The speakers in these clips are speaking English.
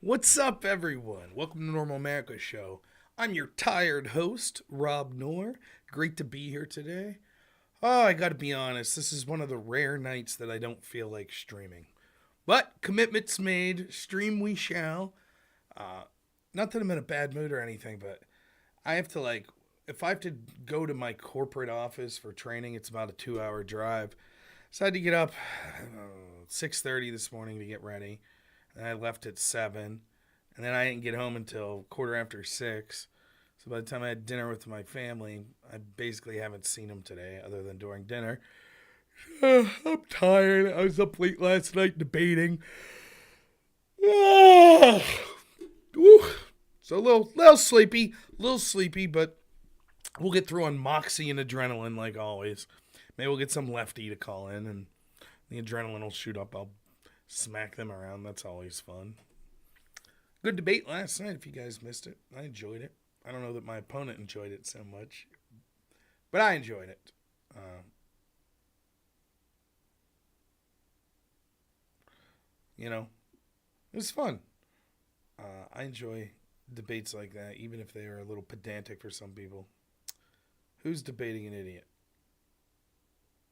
What's up, everyone? Welcome to Normal America Show. I'm your tired host, Rob Noor. Great to be here today. Oh, I gotta be honest, this is one of the rare nights that I don't feel like streaming. But commitments made, stream we shall. Not that I'm in a bad mood or anything, but I have to if I have to go to my corporate office for training, it's about a 2-hour drive. So I had to get up 6:30 this morning to get ready. And I left at 7. And then I didn't get home until 6:15. So by the time I had dinner with my family, I basically haven't seen them today other than during dinner. I'm tired. I was up late last night debating. Woo. So a little sleepy, but we'll get through on moxie and adrenaline like always. Maybe we'll get some lefty to call in and the adrenaline will shoot up. I'll smack them around. That's always fun. Good debate last night if you guys missed it. I enjoyed it. I don't know that my opponent enjoyed it so much, but I enjoyed it. It was fun. I enjoy debates like that, even if they are a little pedantic for some people. Who's debating an idiot?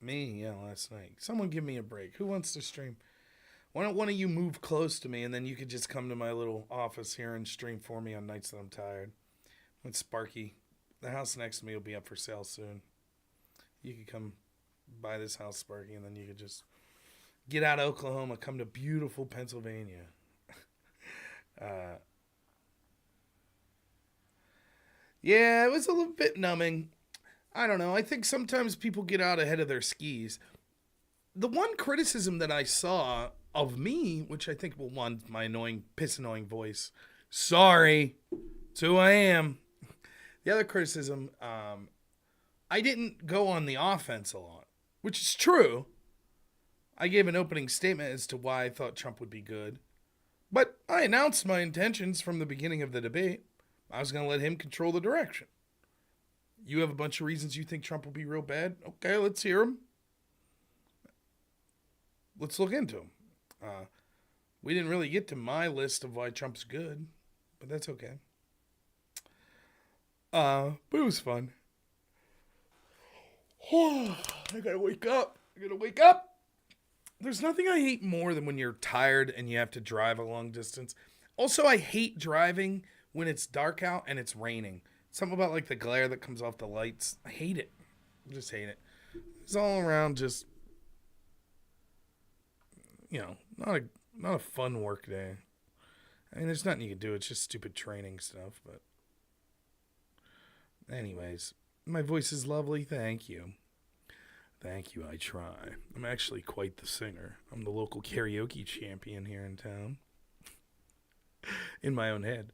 Me, yeah, last night. Someone give me a break. Who wants to stream? Why don't one of you move close to me and then you could just come to my little office here and stream for me on nights that I'm tired. With Sparky. The house next to me will be up for sale soon. You could come buy this house, Sparky, and then you could just get out of Oklahoma, come to beautiful Pennsylvania. Yeah, it was a little bit numbing. I don't know. I think sometimes people get out ahead of their skis. The one criticism that I saw of me, which I think will want my annoying voice. Sorry. It's who I am. The other criticism, I didn't go on the offense a lot, which is true. I gave an opening statement as to why I thought Trump would be good. But I announced my intentions from the beginning of the debate. I was going to let him control the direction. You have a bunch of reasons you think Trump will be real bad? Okay, let's hear them. Let's look into them. We didn't really get to my list of why Trump's good, but that's okay. But it was fun. I gotta wake up. There's nothing I hate more than when you're tired and you have to drive a long distance. Also, I hate driving when it's dark out and it's raining. Something about like the glare that comes off the lights. I hate it. I just hate it. It's all around just, not a fun work day. I mean, there's nothing you can do. It's just stupid training stuff. But anyways, my voice is lovely. Thank you. Thank you, I try. I'm actually quite the singer. I'm the local karaoke champion here in town. In my own head.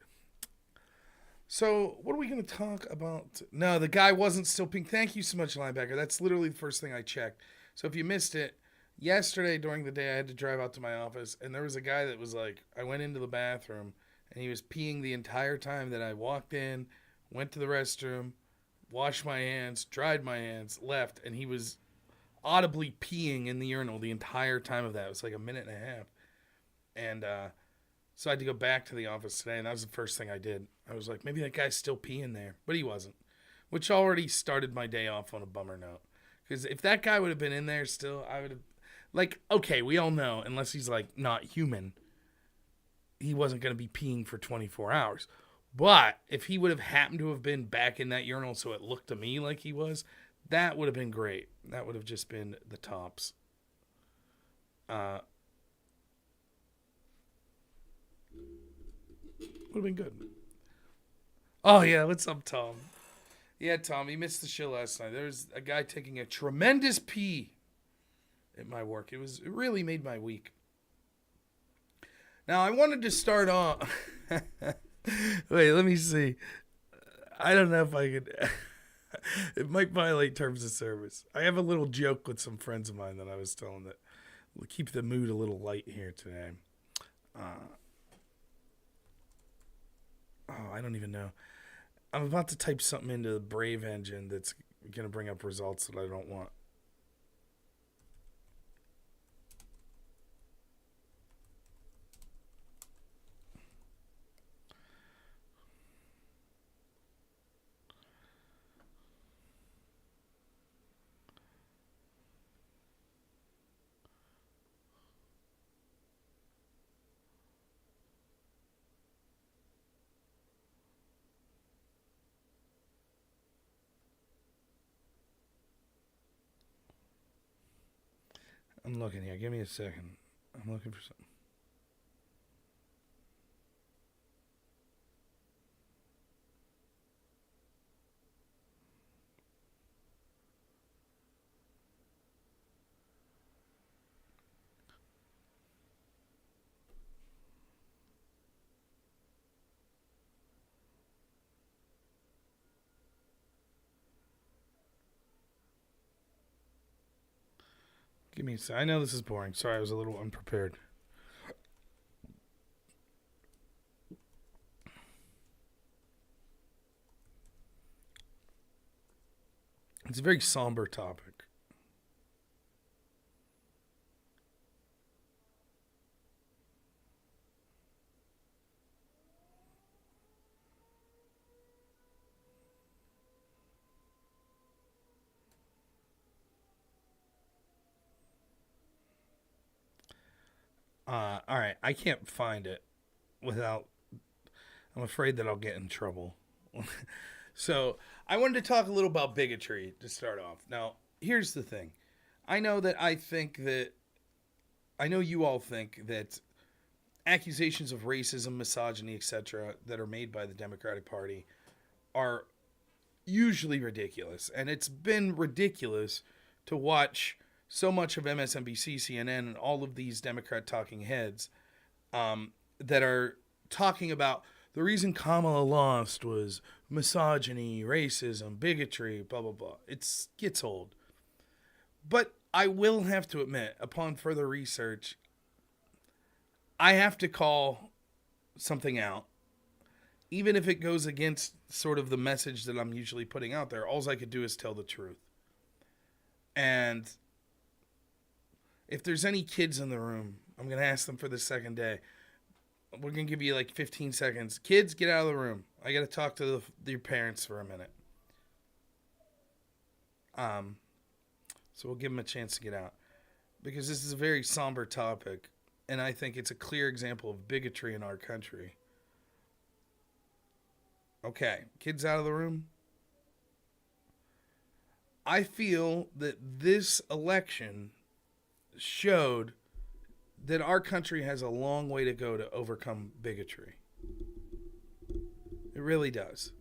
So, what are we going to talk about? No, the guy wasn't still pink. Thank you so much, linebacker. That's literally the first thing I checked. So, if you missed it, yesterday during the day, I had to drive out to my office, and there was a guy that was like, I went into the bathroom, and he was peeing the entire time that I walked in, went to the restroom, washed my hands, dried my hands, left, and he was audibly peeing in the urinal the entire time of that. It was like a minute and a half. And so I had to go back to the office today, and that was the first thing I did. I was like, maybe that guy's still peeing there. But he wasn't, which already started my day off on a bummer note. Because if that guy would have been in there still, I would have, okay, we all know, unless he's, not human, he wasn't going to be peeing for 24 hours. But if he would have happened to have been back in that urinal so it looked to me like he was, that would have been great. That would have just been the tops. Would have been good. Oh, yeah. What's up, Tom? Yeah, Tom, you missed the show last night. There was a guy taking a tremendous pee at my work. It really made my week. Now, I wanted to start off. Wait, let me see. I don't know if I could. It might violate terms of service. I have a little joke with some friends of mine that I was telling that will keep the mood a little light here today. I don't even know. I'm about to type something into the Brave engine that's going to bring up results that I don't want. I'm looking here. Give me a second. I'm looking for something. Give me a second. I know this is boring. Sorry, I was a little unprepared. It's a very somber topic. All right, I can't find it without. I'm afraid that I'll get in trouble. So I wanted to talk a little about bigotry to start off. Now, here's the thing. I know you all think that accusations of racism, misogyny, etc., that are made by the Democratic Party are usually ridiculous. And it's been ridiculous to watch so much of MSNBC, CNN, and all of these Democrat talking heads that are talking about the reason Kamala lost was misogyny, racism, bigotry, blah, blah, blah. It gets old. But I will have to admit, upon further research, I have to call something out. Even if it goes against sort of the message that I'm usually putting out there, all I could do is tell the truth. And if there's any kids in the room, I'm going to ask them for the second day. We're going to give you like 15 seconds. Kids, get out of the room. I got to talk to your parents for a minute. So we'll give them a chance to get out. Because this is a very somber topic. And I think it's a clear example of bigotry in our country. Okay, kids out of the room. I feel that this election showed that our country has a long way to go to overcome bigotry. It really does.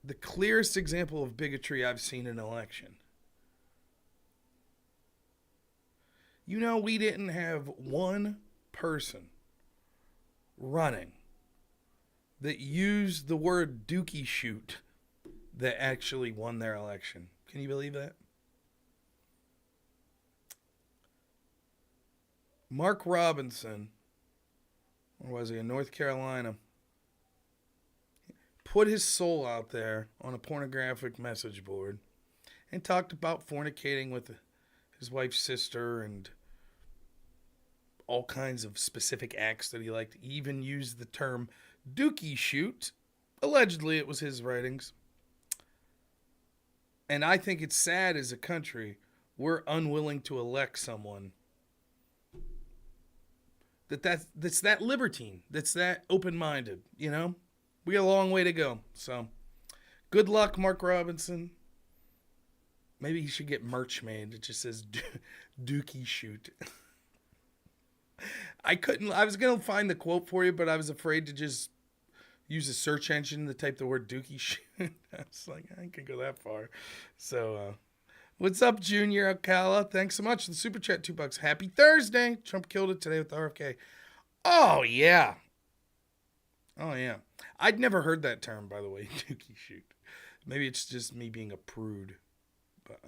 The clearest example of bigotry I've seen in an election. You know, we didn't have one person running that used the word dookie shoot that actually won their election. Can you believe that? Mark Robinson, or was he in North Carolina, put his soul out there on a pornographic message board and talked about fornicating with his wife's sister and all kinds of specific acts that he liked. He even used the term dookie shoot. Allegedly, it was his writings. And I think it's sad as a country, we're unwilling to elect someone that's that libertine, that's that open-minded, you know? We got a long way to go. So, good luck, Mark Robinson. Maybe he should get merch made. It just says dookie shoot. I was going to find the quote for you, but I was afraid to just use a search engine to type the word dookie shoot. I was like, I can't go that far. So, what's up, Junior Alcala? Thanks so much for the super chat, $2. Happy Thursday. Trump killed it today with RFK. Oh, yeah. Oh, yeah. I'd never heard that term, by the way, dookie shoot. Maybe it's just me being a prude. But,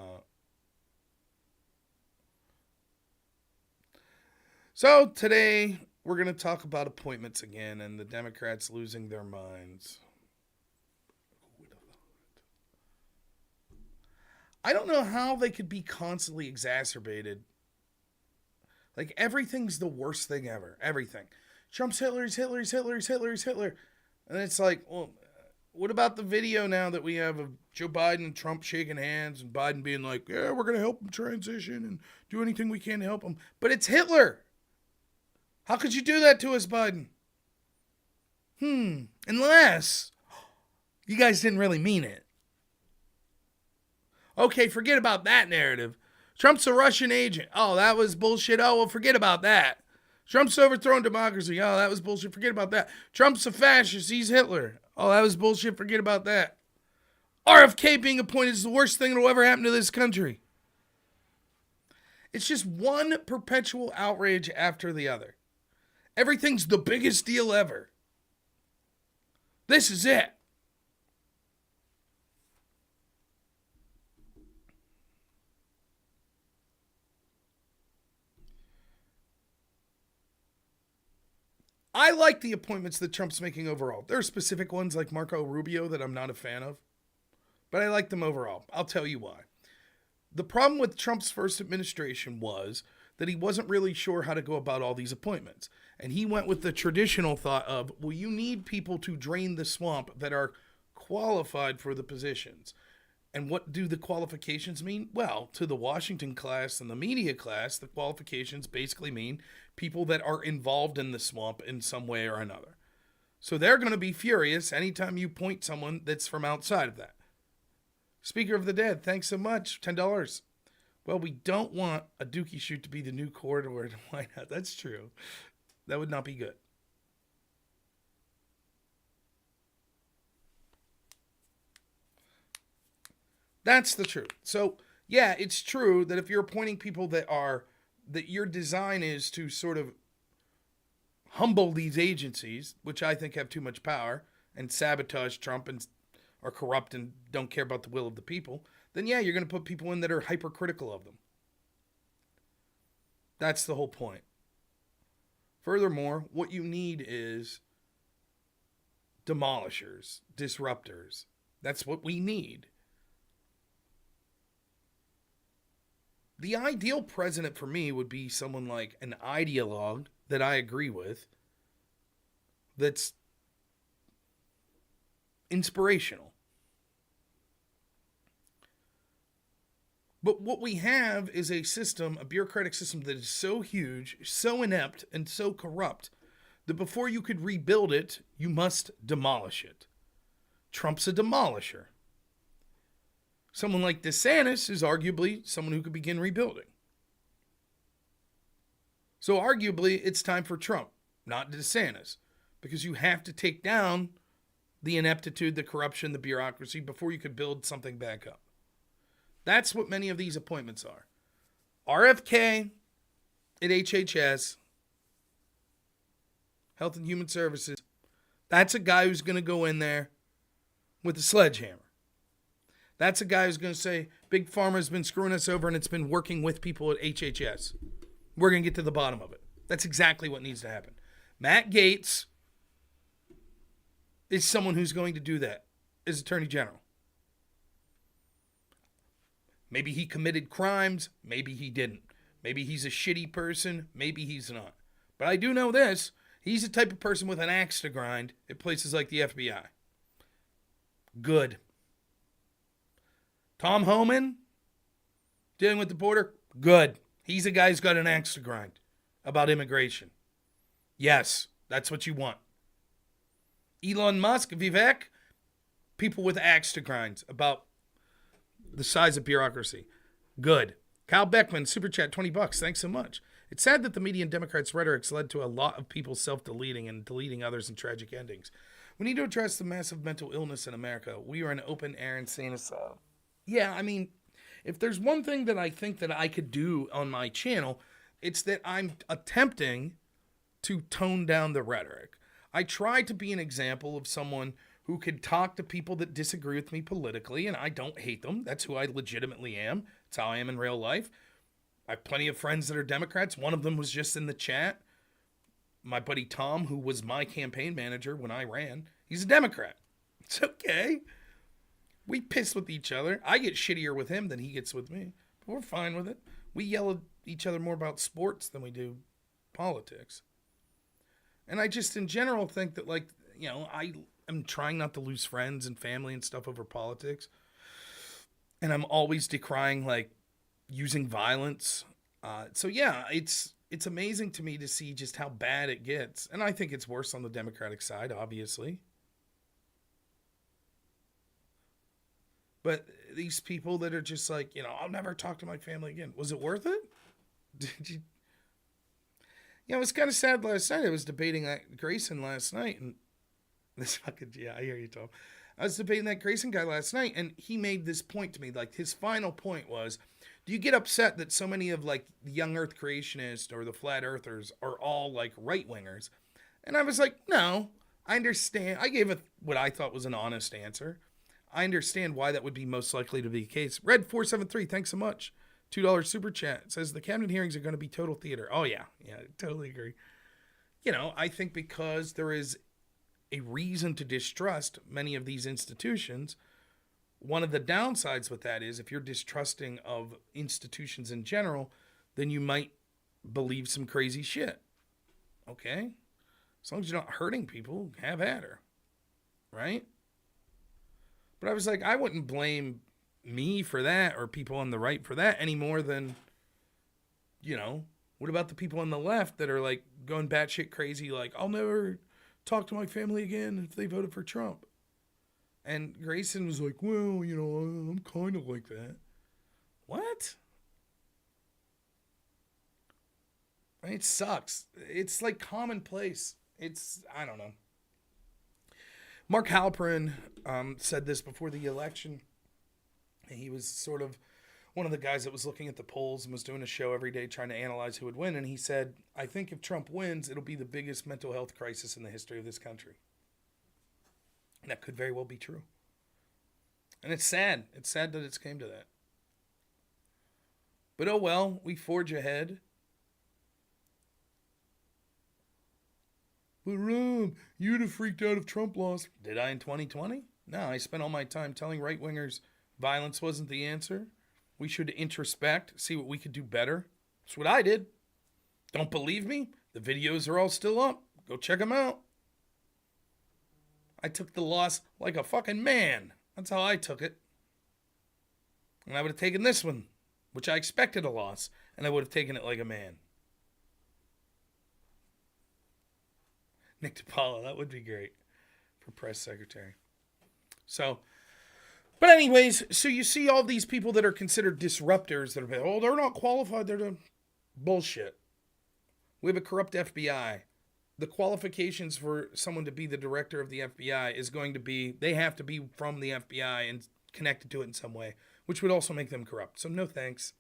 so today we're going to talk about appointments again and the Democrats losing their minds. I don't know how they could be constantly exacerbated. Like, everything's the worst thing ever. Everything. Trump's Hitler, he's Hitler, he's Hitler, he's Hitler, he's Hitler. And it's like, well, what about the video now that we have of Joe Biden and Trump shaking hands and Biden being like, yeah, we're going to help him transition and do anything we can to help him. But it's Hitler. How could you do that to us, Biden? Unless you guys didn't really mean it. Okay, forget about that narrative. Trump's a Russian agent. Oh, that was bullshit. Oh, well, forget about that. Trump's overthrown democracy. Oh, that was bullshit. Forget about that. Trump's a fascist. He's Hitler. Oh, that was bullshit. Forget about that. RFK being appointed is the worst thing that will ever happen to this country. It's just one perpetual outrage after the other. Everything's the biggest deal ever. This is it. I like the appointments that Trump's making overall. There are specific ones like Marco Rubio that I'm not a fan of, but I like them overall. I'll tell you why. The problem with Trump's first administration was that he wasn't really sure how to go about all these appointments. And he went with the traditional thought of, well, you need people to drain the swamp that are qualified for the positions. And what do the qualifications mean? Well, to the Washington class and the media class, the qualifications basically mean people that are involved in the swamp in some way or another. So they're going to be furious anytime you point someone that's from outside of that. Speaker of the Dead, thanks so much. $10. Well, we don't want a Dookie shoot to be the new corridor to White House. That's true. That would not be good. That's the truth. So, yeah, it's true that if you're appointing people that your design is to sort of humble these agencies, which I think have too much power and sabotage Trump and are corrupt and don't care about the will of the people, then yeah, you're going to put people in that are hypercritical of them. That's the whole point. Furthermore, what you need is demolishers, disruptors. That's what we need. The ideal president for me would be someone like an ideologue that I agree with, that's inspirational. But what we have is a system, a bureaucratic system that is so huge, so inept, and so corrupt that before you could rebuild it, you must demolish it. Trump's a demolisher. Someone like DeSantis is arguably someone who could begin rebuilding. So arguably, it's time for Trump, not DeSantis, because you have to take down the ineptitude, the corruption, the bureaucracy before you could build something back up. That's what many of these appointments are. RFK at HHS, Health and Human Services, that's a guy who's going to go in there with a sledgehammer. That's a guy who's going to say, Big Pharma's been screwing us over and it's been working with people at HHS. We're going to get to the bottom of it. That's exactly what needs to happen. Matt Gaetz is someone who's going to do that as Attorney General. Maybe he committed crimes. Maybe he didn't. Maybe he's a shitty person. Maybe he's not. But I do know this. He's the type of person with an axe to grind at places like the FBI. Good. Tom Homan, dealing with the border, good. He's a guy who's got an axe to grind about immigration. Yes, that's what you want. Elon Musk, Vivek, people with axe to grind about the size of bureaucracy. Good. Kyle Beckman, Super Chat, $20. Thanks so much. It's sad that the media and Democrats' rhetoric's led to a lot of people self-deleting and deleting others in tragic endings. We need to address the massive mental illness in America. We are an open-air insane asylum. Yeah, I mean, if there's one thing that I think that I could do on my channel, it's that I'm attempting to tone down the rhetoric. I try to be an example of someone who could talk to people that disagree with me politically, and I don't hate them. That's who I legitimately am. It's how I am in real life. I have plenty of friends that are Democrats. One of them was just in the chat. My buddy Tom, who was my campaign manager when I ran, he's a Democrat. It's okay. We piss with each other. I get shittier with him than he gets with me. But we're fine with it. We yell at each other more about sports than we do politics. And I just, in general, think that, like, you know, I am trying not to lose friends and family and stuff over politics. And I'm always decrying, like, using violence. So, yeah, it's amazing to me to see just how bad it gets. And I think it's worse on the Democratic side, obviously. But these people that are just like, I'll never talk to my family again. Was it worth it? Did you? It was kind of sad last night. I was debating that Grayson last night, and this fucking, I hear you, Tom. I was debating that Grayson guy last night, and he made this point to me. Like, his final point was, do you get upset that so many of, like, the young earth creationists or the flat earthers are all, like, right-wingers? And I was like, no, I understand. I gave what I thought was an honest answer. I understand why that would be most likely to be the case. Red473, thanks so much. $2 super chat. It says the cabinet hearings are going to be total theater. Oh, yeah. Yeah, I totally agree. I think because there is a reason to distrust many of these institutions, one of the downsides with that is if you're distrusting of institutions in general, then you might believe some crazy shit. Okay? As long as you're not hurting people, have at her. Right? But I was like, I wouldn't blame me for that or people on the right for that any more than, what about the people on the left that are like going batshit crazy, like, I'll never talk to my family again if they voted for Trump. And Grayson was like, well, I'm kind of like that. What? It sucks. It's like commonplace. I don't know. Mark Halperin said this before the election. He was sort of one of the guys that was looking at the polls and was doing a show every day trying to analyze who would win. And he said, I think if Trump wins, it'll be the biggest mental health crisis in the history of this country. And that could very well be true. And it's sad. It's sad that it's came to that. But oh well, we forge ahead. But Ron, you'd have freaked out if Trump lost. Did I in 2020? No, I spent all my time telling right-wingers violence wasn't the answer. We should introspect, see what we could do better. That's what I did. Don't believe me? The videos are all still up. Go check them out. I took the loss like a fucking man. That's how I took it. And I would have taken this one, which I expected a loss, and I would have taken it like a man. Nick DiPaolo, that would be great for press secretary. But anyways, so you see all these people that are considered disruptors that are, they're not qualified, they're the bullshit. We have a corrupt FBI. The qualifications for someone to be the director of the FBI is going to be, they have to be from the FBI and connected to it in some way, which would also make them corrupt. So no thanks.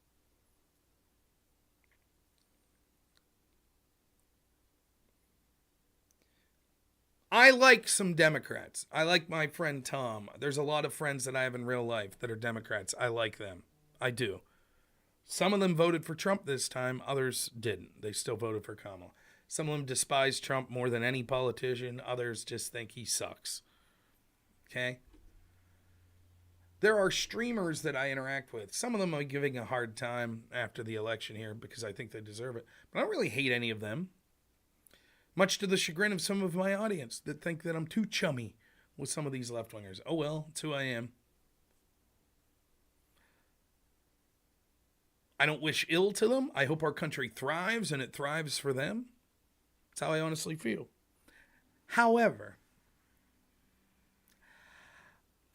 I like some Democrats. I like my friend Tom. There's a lot of friends that I have in real life that are Democrats. I like them. I do. Some of them voted for Trump this time. Others didn't. They still voted for Kamala. Some of them despise Trump more than any politician. Others just think he sucks. Okay? There are streamers that I interact with. Some of them are giving a hard time after the election here because I think they deserve it. But I don't really hate any of them. Much to the chagrin of some of my audience that think that I'm too chummy with some of these left-wingers. Oh well, it's who I am. I don't wish ill to them. I hope our country thrives and it thrives for them. That's how I honestly feel. However,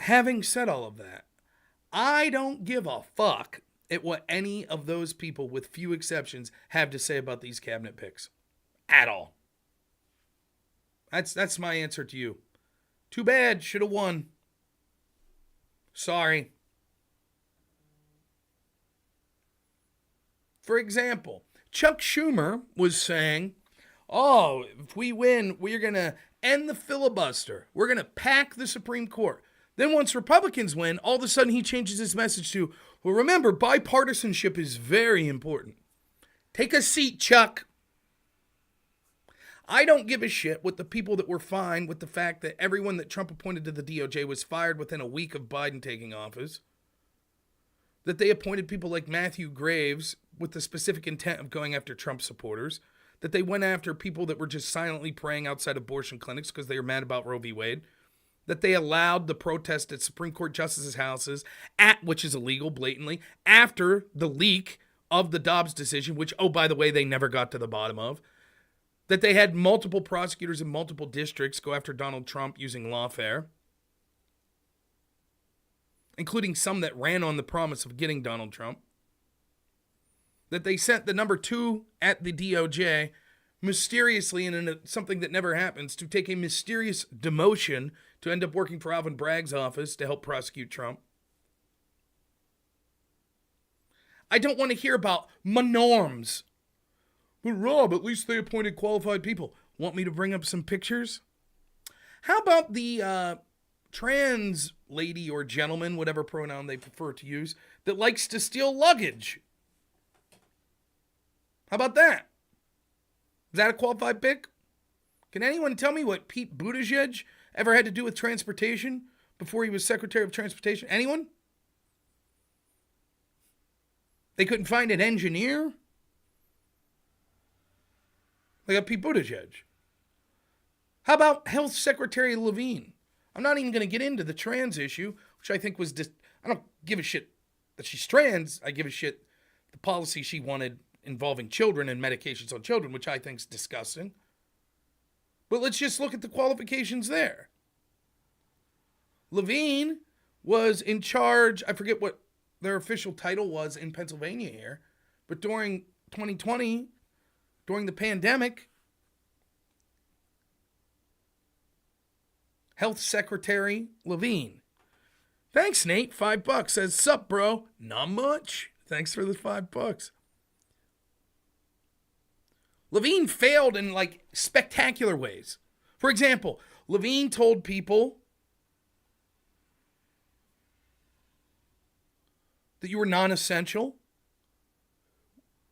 having said all of that, I don't give a fuck at what any of those people, with few exceptions, have to say about these cabinet picks. At all. That's my answer to you. Too bad. Should have won. Sorry. For example, Chuck Schumer was saying, oh, if we win, we're going to end the filibuster. We're going to pack the Supreme Court. Then once Republicans win, all of a sudden he changes his message to, well, remember, bipartisanship is very important. Take a seat, Chuck. I don't give a shit with the people that were fine with the fact that everyone that Trump appointed to the DOJ was fired within a week of Biden taking office. That they appointed people like Matthew Graves with the specific intent of going after Trump supporters. That they went after people that were just silently praying outside abortion clinics because they were mad about Roe v. Wade. That they allowed the protest at Supreme Court justices' houses, which is illegal blatantly, after the leak of the Dobbs decision, which, oh, by the way, they never got to the bottom of. That they had multiple prosecutors in multiple districts go after Donald Trump using lawfare. including some that ran on the promise of getting Donald Trump, that they sent the number 2 at the DOJ mysteriously, and in something that never happens, to take a mysterious demotion to end up working for Alvin Bragg's office to help prosecute Trump. I don't want to hear about my norms. But Rob, at least they appointed qualified people. Want me to bring up some pictures? How about the trans lady or gentleman, whatever pronoun they prefer to use, that likes to steal luggage? How about that? Is that a qualified pick? Can anyone tell me what Pete Buttigieg ever had to do with transportation before he was Secretary of Transportation? Anyone? They couldn't find an engineer? They got Pete Buttigieg. How about Health Secretary Levine? I'm not even going to get into the trans issue, which I think was I don't give a shit that she's trans. I give a shit the policy she wanted involving children and medications on children, which I think is disgusting. But let's just look at the qualifications there. Levine was in charge, I forget what their official title was in Pennsylvania here, but during 2020, during the pandemic, Health Secretary Levine. Thanks, Nate. $5 says, sup, bro? Not much. Thanks for the $5. Levine failed in spectacular ways. For example, Levine told people that you were non-essential,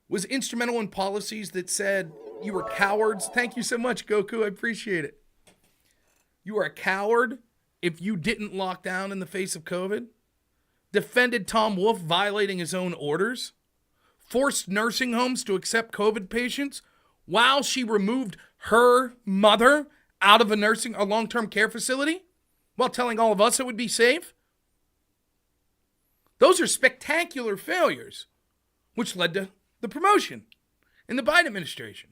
was instrumental in policies that said you were cowards. Thank you so much, Goku. I appreciate it. You were a coward if you didn't lock down in the face of COVID. Defended Tom Wolf violating his own orders. Forced nursing homes to accept COVID patients while she removed her mother out of a long-term care facility while telling all of us it would be safe. Those are spectacular failures, which led to the promotion in the Biden administration.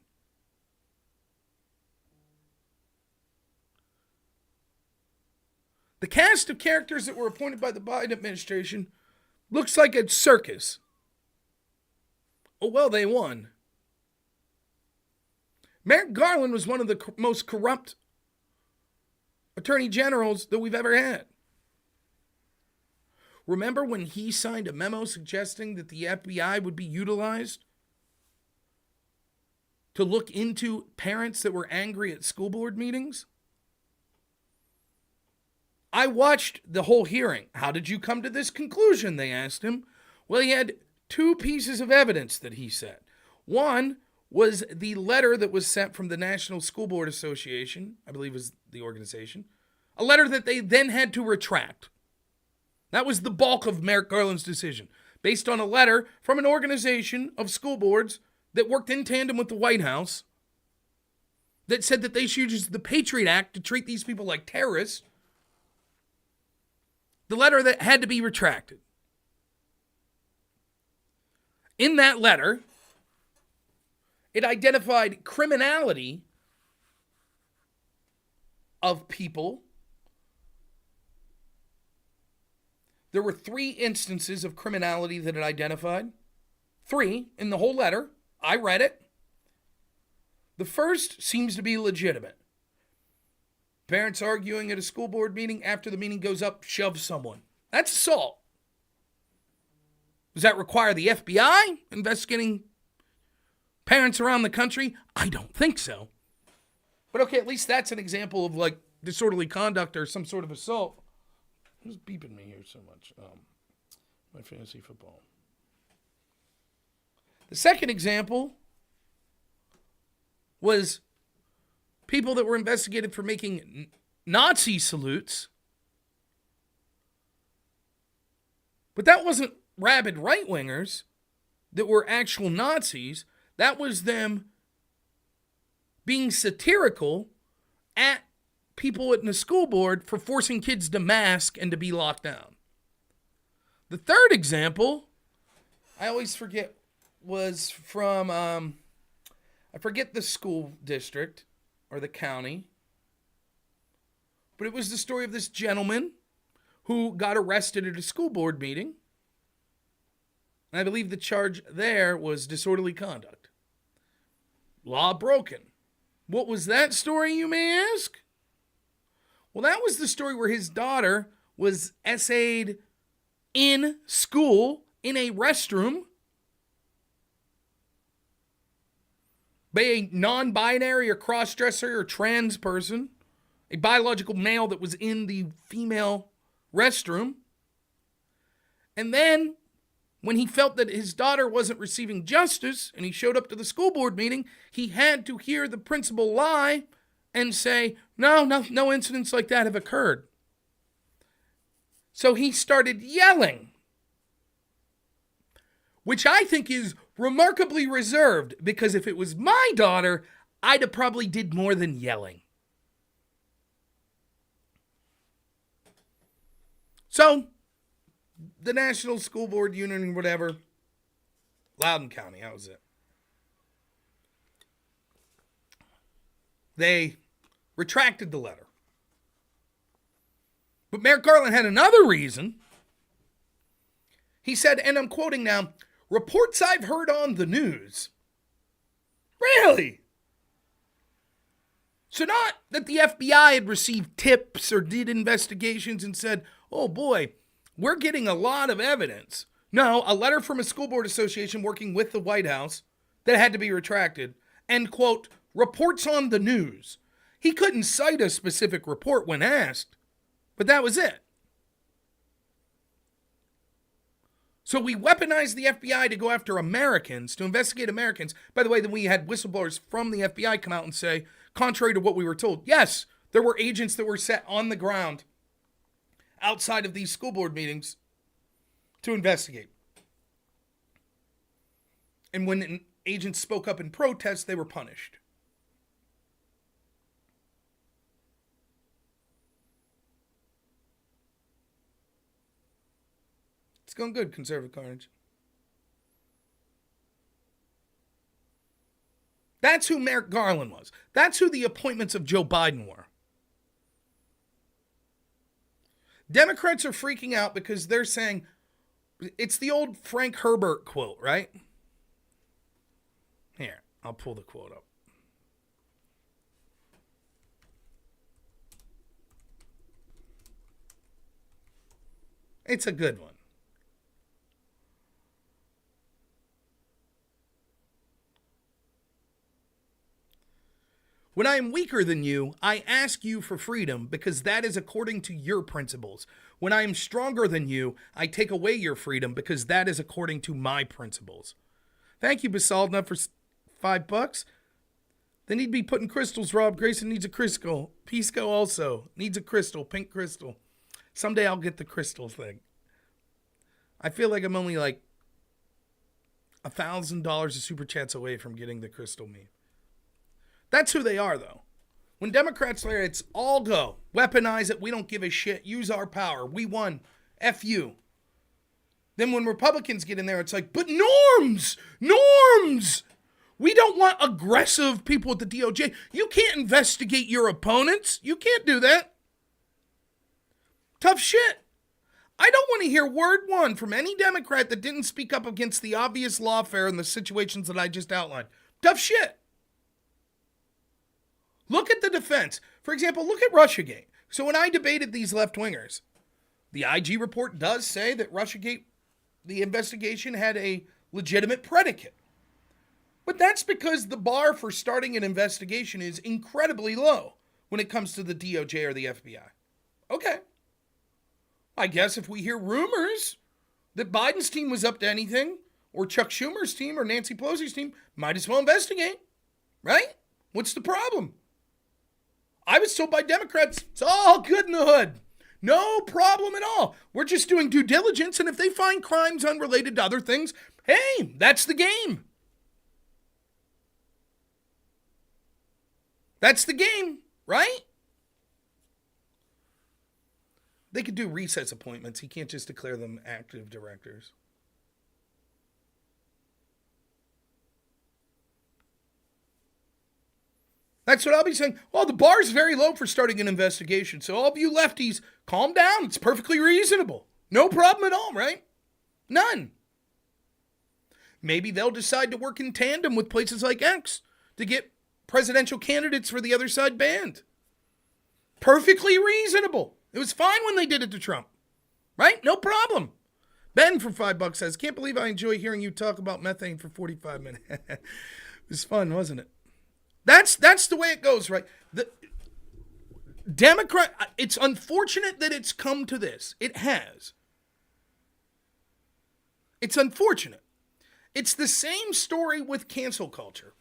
The cast of characters that were appointed by the Biden administration looks like a circus. Oh, well, they won. Merrick Garland was one of the most corrupt attorney generals that we've ever had. Remember when he signed a memo suggesting that the FBI would be utilized to look into parents that were angry at school board meetings? I watched the whole hearing. How did you come to this conclusion? They asked him. Well, he had 2 pieces of evidence that he said. One was the letter that was sent from the National School Board Association, I believe was the organization, a letter that they then had to retract. That was the bulk of Merrick Garland's decision, based on a letter from an organization of school boards that worked in tandem with the White House that said that they should use the Patriot Act to treat these people like terrorists. The letter that had to be retracted. In that letter, it identified criminality of people. There were 3 instances of criminality that it identified. 3 in the whole letter. I read it. The first seems to be legitimate. Parents arguing at a school board meeting, after the meeting goes up, shove someone. That's assault. Does that require the FBI investigating parents around the country? I don't think so. But okay, at least that's an example of disorderly conduct or some sort of assault. Who's beeping me here so much? My fantasy football. The second example was people that were investigated for making Nazi salutes. But that wasn't rabid right-wingers that were actual Nazis. That was them being satirical at people in the school board for forcing kids to mask and to be locked down. The third example, I always forget, was from, I forget the school district or the county, but it was the story of this gentleman who got arrested at a school board meeting. And I believe the charge there was disorderly conduct. Law broken. What was that story, you may ask? Well, that was the story where his daughter was essayed in school in a restroom by a non-binary or cross-dresser or trans person, a biological male that was in the female restroom. And then, when he felt that his daughter wasn't receiving justice and he showed up to the school board meeting, he had to hear the principal lie and say, no incidents like that have occurred. So he started yelling, which I think is remarkably reserved, because if it was my daughter, I'd have probably did more than yelling. So, the National School Board Union or whatever, Loudoun County, that was it. They retracted the letter. But Merrick Garland had another reason. He said, and I'm quoting now, "Reports I've heard on the news." Really? So not that the FBI had received tips or did investigations and said, oh boy, we're getting a lot of evidence. No, a letter from a school board association working with the White House that had to be retracted. And quote, reports on the news. He couldn't cite a specific report when asked, but that was it. So we weaponized the FBI to go after Americans, to investigate Americans. By the way, then we had whistleblowers from the FBI come out and say, contrary to what we were told, yes, there were agents that were set on the ground outside of these school board meetings to investigate. And when agents spoke up in protest, they were punished. It's going good, conservative carnage. That's who Merrick Garland was. That's who the appointments of Joe Biden were. Democrats are freaking out because they're saying, it's the old Frank Herbert quote, right? Here, I'll pull the quote up. It's a good one. When I am weaker than you, I ask you for freedom because that is according to your principles. When I am stronger than you, I take away your freedom because that is according to my principles. Thank you, Basaldna, for $5. They need to be putting crystals. Rob Grayson needs a crystal. Pisco also needs a crystal, pink crystal. Someday I'll get the crystal thing. I feel like I'm only like $1,000 of super chats away from getting the crystal meme. That's who they are, though. When Democrats say it's all go, weaponize it, we don't give a shit, use our power, we won, F you. Then when Republicans get in there, it's like, but norms! We don't want aggressive people at the DOJ. You can't investigate your opponents. You can't do that. Tough shit. I don't want to hear word one from any Democrat that didn't speak up against the obvious lawfare in the situations that I just outlined. Tough shit. Look at the defense. For example, look at Russiagate. So when I debated these left-wingers, the IG report does say that Russiagate, the investigation, had a legitimate predicate. But that's because the bar for starting an investigation is incredibly low when it comes to the DOJ or the FBI. Okay. I guess if we hear rumors that Biden's team was up to anything, or Chuck Schumer's team, or Nancy Pelosi's team, might as well investigate. Right? What's the problem? I was told by Democrats, it's all good in the hood. No problem at all. We're just doing due diligence, and if they find crimes unrelated to other things, hey, that's the game. That's the game, right? They could do recess appointments. He can't just declare them active directors. That's what I'll be saying. Well, the bar's very low for starting an investigation. So all of you lefties, calm down. It's perfectly reasonable. No problem at all, right? None. Maybe they'll decide to work in tandem with places like X to get presidential candidates for the other side banned. Perfectly reasonable. It was fine when they did it to Trump. Right? No problem. Ben from $5 says, can't believe I enjoy hearing you talk about methane for 45 minutes. It was fun, wasn't it? That's the way it goes, right? The Democrat, it's unfortunate that it's come to this. It has. It's unfortunate. It's the same story with cancel culture.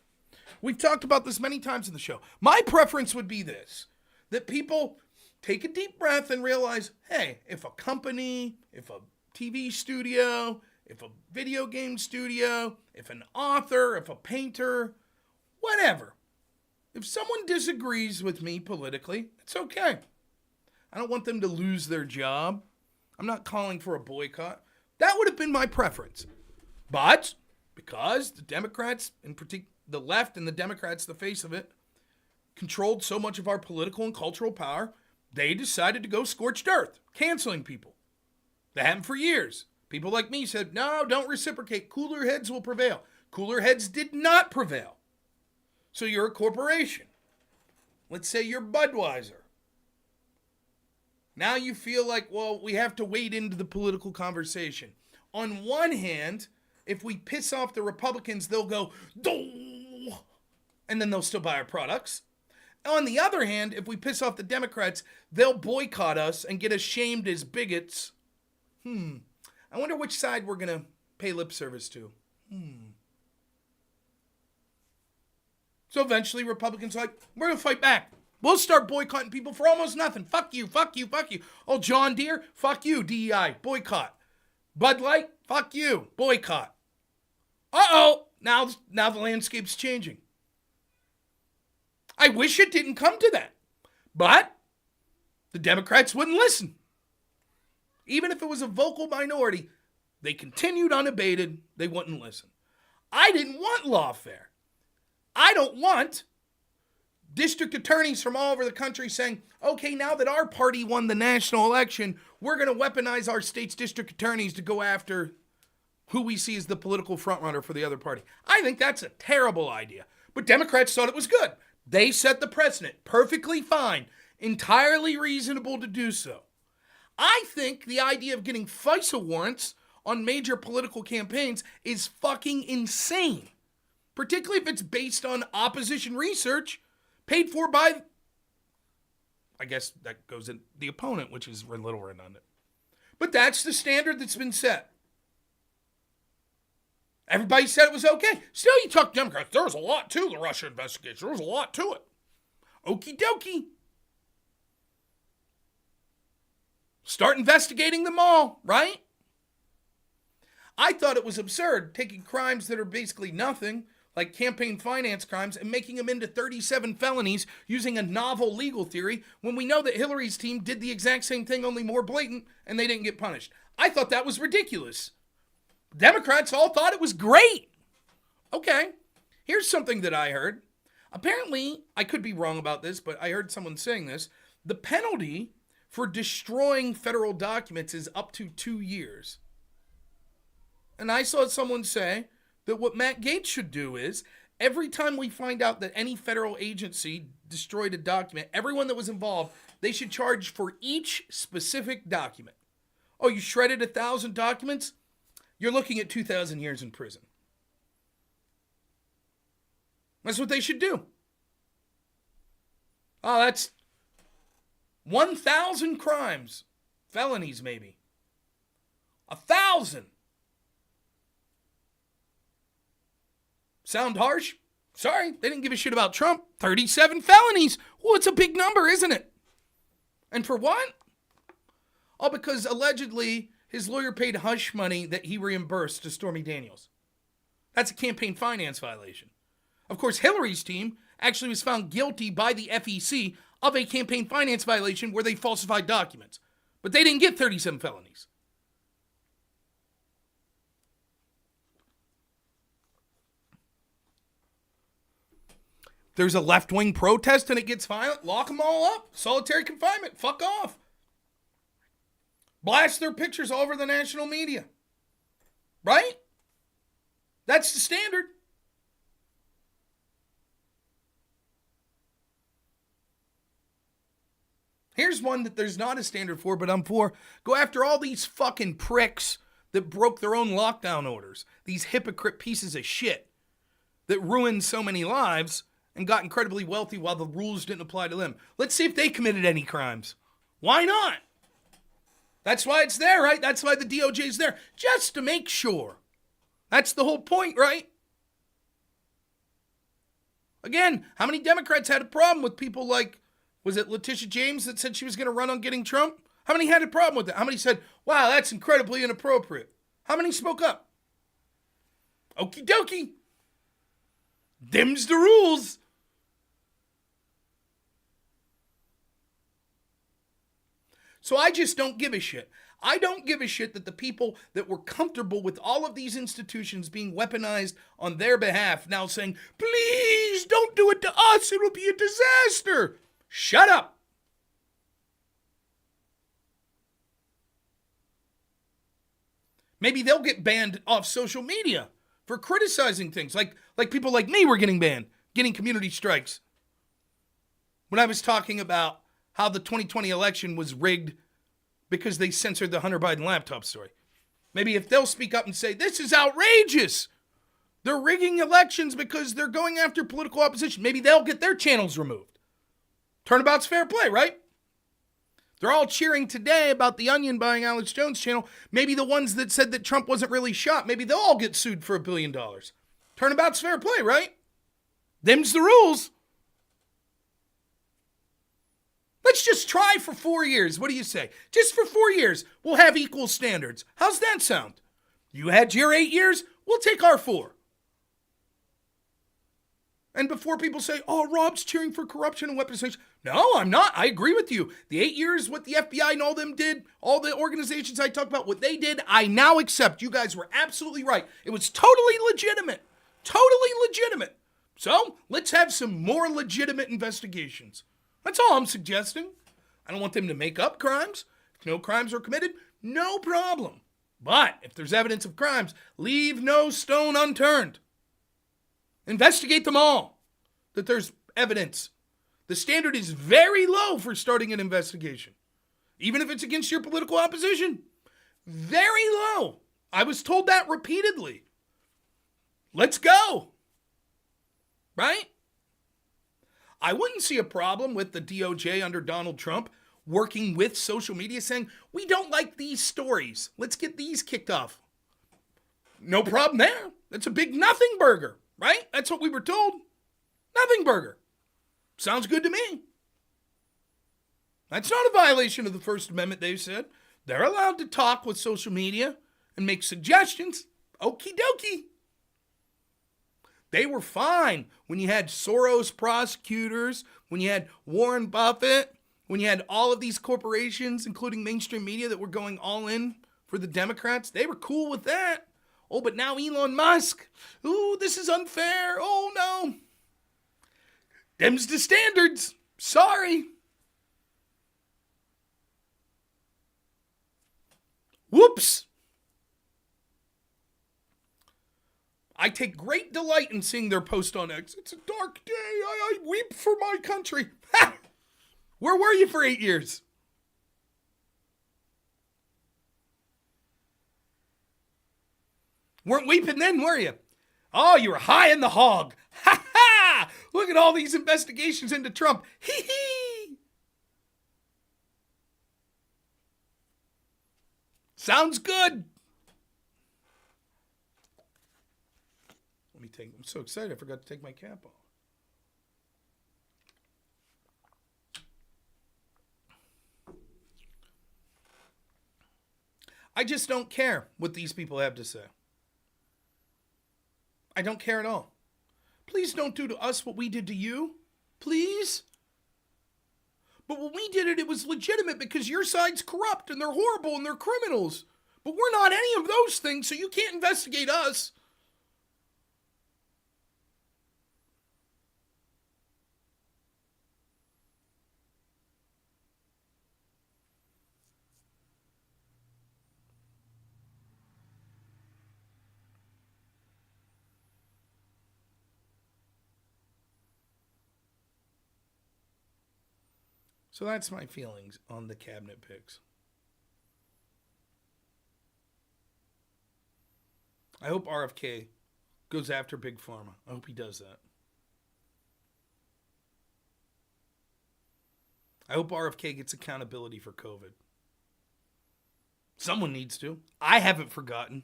We've talked about this many times in the show. My preference would be this, that people take a deep breath and realize, hey, if a company, if a TV studio, if a video game studio, if an author, if a painter, whatever, if someone disagrees with me politically, it's okay. I don't want them to lose their job. I'm not calling for a boycott. That would have been my preference. But because the Democrats, in particular the left and the Democrats, the face of it, controlled so much of our political and cultural power, they decided to go scorched earth, canceling people. They haven't for years. People like me said, no, don't reciprocate. Cooler heads will prevail. Cooler heads did not prevail. So you're a corporation. Let's say you're Budweiser. Now you feel like, well, we have to wade into the political conversation. On one hand, if we piss off the Republicans, they'll go, "Doo," and then they'll still buy our products. On the other hand, if we piss off the Democrats, they'll boycott us and get us shamed as bigots. I wonder which side we're going to pay lip service to. So eventually Republicans are like, we're going to fight back. We'll start boycotting people for almost nothing. Fuck you, fuck you, fuck you. Oh, John Deere, fuck you, DEI, boycott. Bud Light, fuck you, boycott. Uh-oh, now the landscape's changing. I wish it didn't come to that. But the Democrats wouldn't listen. Even if it was a vocal minority, they continued unabated. They wouldn't listen. I didn't want lawfare. I don't want district attorneys from all over the country saying, okay, now that our party won the national election, we're going to weaponize our state's district attorneys to go after who we see as the political frontrunner for the other party. I think that's a terrible idea. But Democrats thought it was good. They set the precedent. Perfectly fine. Entirely reasonable to do so. I think the idea of getting FISA warrants on major political campaigns is fucking insane. Particularly if it's based on opposition research paid for by, I guess that goes in the opponent, which is a little redundant. But that's the standard that's been set. Everybody said it was okay. Still, you talk to Democrats, there was a lot to the Russia investigation. There was a lot to it. Okie dokie. Start investigating them all, right? I thought it was absurd taking crimes that are basically nothing, like campaign finance crimes, and making them into 37 felonies using a novel legal theory when we know that Hillary's team did the exact same thing, only more blatant, and they didn't get punished. I thought that was ridiculous. Democrats all thought it was great. Okay, here's something that I heard. Apparently, I could be wrong about this, but I heard someone saying this. The penalty for destroying federal documents is up to 2 years. And I saw someone say that what Matt Gaetz should do is, every time we find out that any federal agency destroyed a document, everyone that was involved, they should charge for each specific document. Oh, you shredded 1,000 documents? You're looking at 2,000 years in prison. That's what they should do. Oh, that's 1,000 crimes. Felonies, maybe. 1,000. Sound harsh? Sorry, they didn't give a shit about Trump. 37 felonies. Well, it's a big number, isn't it? And for what? All because allegedly his lawyer paid hush money that he reimbursed to Stormy Daniels. That's a campaign finance violation. Of course, Hillary's team actually was found guilty by the FEC of a campaign finance violation where they falsified documents. But they didn't get 37 felonies. There's a left-wing protest and it gets violent. Lock them all up. Solitary confinement. Fuck off. Blast their pictures all over the national media. Right? That's the standard. Here's one that there's not a standard for, but I'm for. Go after all these fucking pricks that broke their own lockdown orders. These hypocrite pieces of shit that ruined so many lives and got incredibly wealthy while the rules didn't apply to them. Let's see if they committed any crimes. Why not? That's why it's there, right? That's why the DOJ's there. Just to make sure. That's the whole point, right? Again, how many Democrats had a problem with people like, was it Letitia James that said she was going to run on getting Trump? How many had a problem with that? How many said, wow, that's incredibly inappropriate? How many spoke up? Okie dokie. Them's the rules. So I just don't give a shit. I don't give a shit that the people that were comfortable with all of these institutions being weaponized on their behalf now saying, please don't do it to us. It will be a disaster. Shut up. Maybe they'll get banned off social media for criticizing things. Like people like me were getting banned, getting community strikes. When I was talking about how the 2020 election was rigged because they censored the Hunter Biden laptop story. Maybe if they'll speak up and say, this is outrageous. They're rigging elections because they're going after political opposition. Maybe they'll get their channels removed. Turnabout's fair play, right? They're all cheering today about The Onion buying Alex Jones' channel. Maybe the ones that said that Trump wasn't really shot, maybe they'll all get sued for $1 billion. Turnabout's fair play, right? Them's the rules. Let's just try for 4 years. What do you say? Just for 4 years, we'll have equal standards. How's that sound? You had your 8 years, we'll take our 4. And before people say, oh, Rob's cheering for corruption and weaponization. No, I'm not. I agree with you. The 8 years, what the FBI and all them did, all the organizations I talked about, what they did, I now accept. You guys were absolutely right. It was totally legitimate. Totally legitimate. So let's have some more legitimate investigations. That's all I'm suggesting. I don't want them to make up crimes. If no crimes are committed, no problem. But if there's evidence of crimes, leave no stone unturned. Investigate them all. That there's evidence. The standard is very low for starting an investigation. Even if it's against your political opposition. Very low. I was told that repeatedly. Let's go. Right? I wouldn't see a problem with the DOJ under Donald Trump working with social media saying, we don't like these stories. Let's get these kicked off. No problem there. That's a big nothing burger, right? That's what we were told. Nothing burger. Sounds good to me. That's not a violation of the First Amendment, they've said. They're allowed to talk with social media and make suggestions. Okie dokie. They were fine when you had Soros prosecutors, when you had Warren Buffett, when you had all of these corporations, including mainstream media, that were going all in for the Democrats. They were cool with that. Oh, but now Elon Musk. Ooh, this is unfair. Oh, no. Them's the standards. Sorry. Whoops. I take great delight in seeing their post on X. It's a dark day. I weep for my country. Ha! Where were you for 8 years? Weren't weeping then, were you? Oh, you were high in the hog. Ha ha! Look at all these investigations into Trump. Hee hee! Sounds good. I'm so excited I forgot to take my cap off. I just don't care what these people have to say. I don't care at all. Please don't do to us what we did to you. Please. But when we did it, it was legitimate because your side's corrupt and they're horrible and they're criminals. But we're not any of those things, so you can't investigate us. So that's my feelings on the cabinet picks. I hope RFK goes after Big Pharma. I hope he does that. I hope RFK gets accountability for COVID. Someone needs to. I haven't forgotten.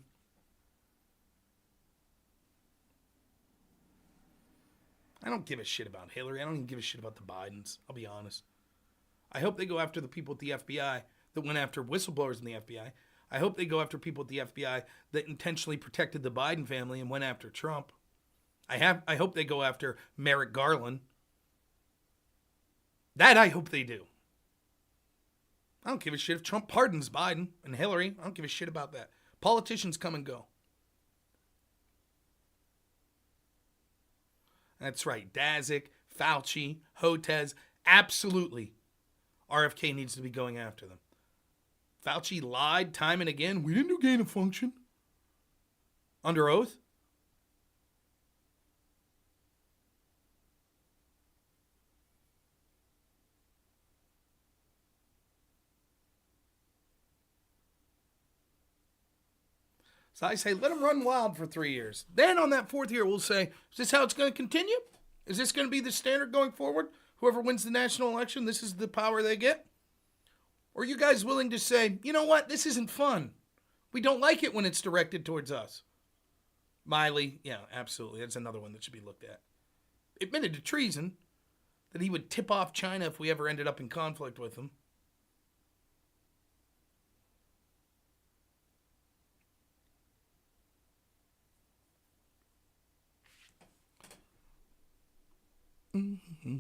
I don't give a shit about Hillary. I don't even give a shit about the Bidens. I'll be honest. I hope they go after the people at the FBI that went after whistleblowers in the FBI. I hope they go after people at the FBI that intentionally protected the Biden family and went after Trump. I hope they go after Merrick Garland. That I hope they do. I don't give a shit if Trump pardons Biden and Hillary. I don't give a shit about that. Politicians come and go. That's right. Daszak, Fauci, Hotez, absolutely. RFK needs to be going after them. Fauci lied time and again. We didn't do gain of function. Under oath. So I say, let him run wild for 3 years. Then on that 4th year, we'll say, is this how it's going to continue? Is this going to be the standard going forward? Whoever wins the national election, this is the power they get? Or are you guys willing to say, you know what, this isn't fun. We don't like it when it's directed towards us. Miley, yeah, absolutely. That's another one that should be looked at. Admitted to treason, that he would tip off China if we ever ended up in conflict with them. Mm-hmm.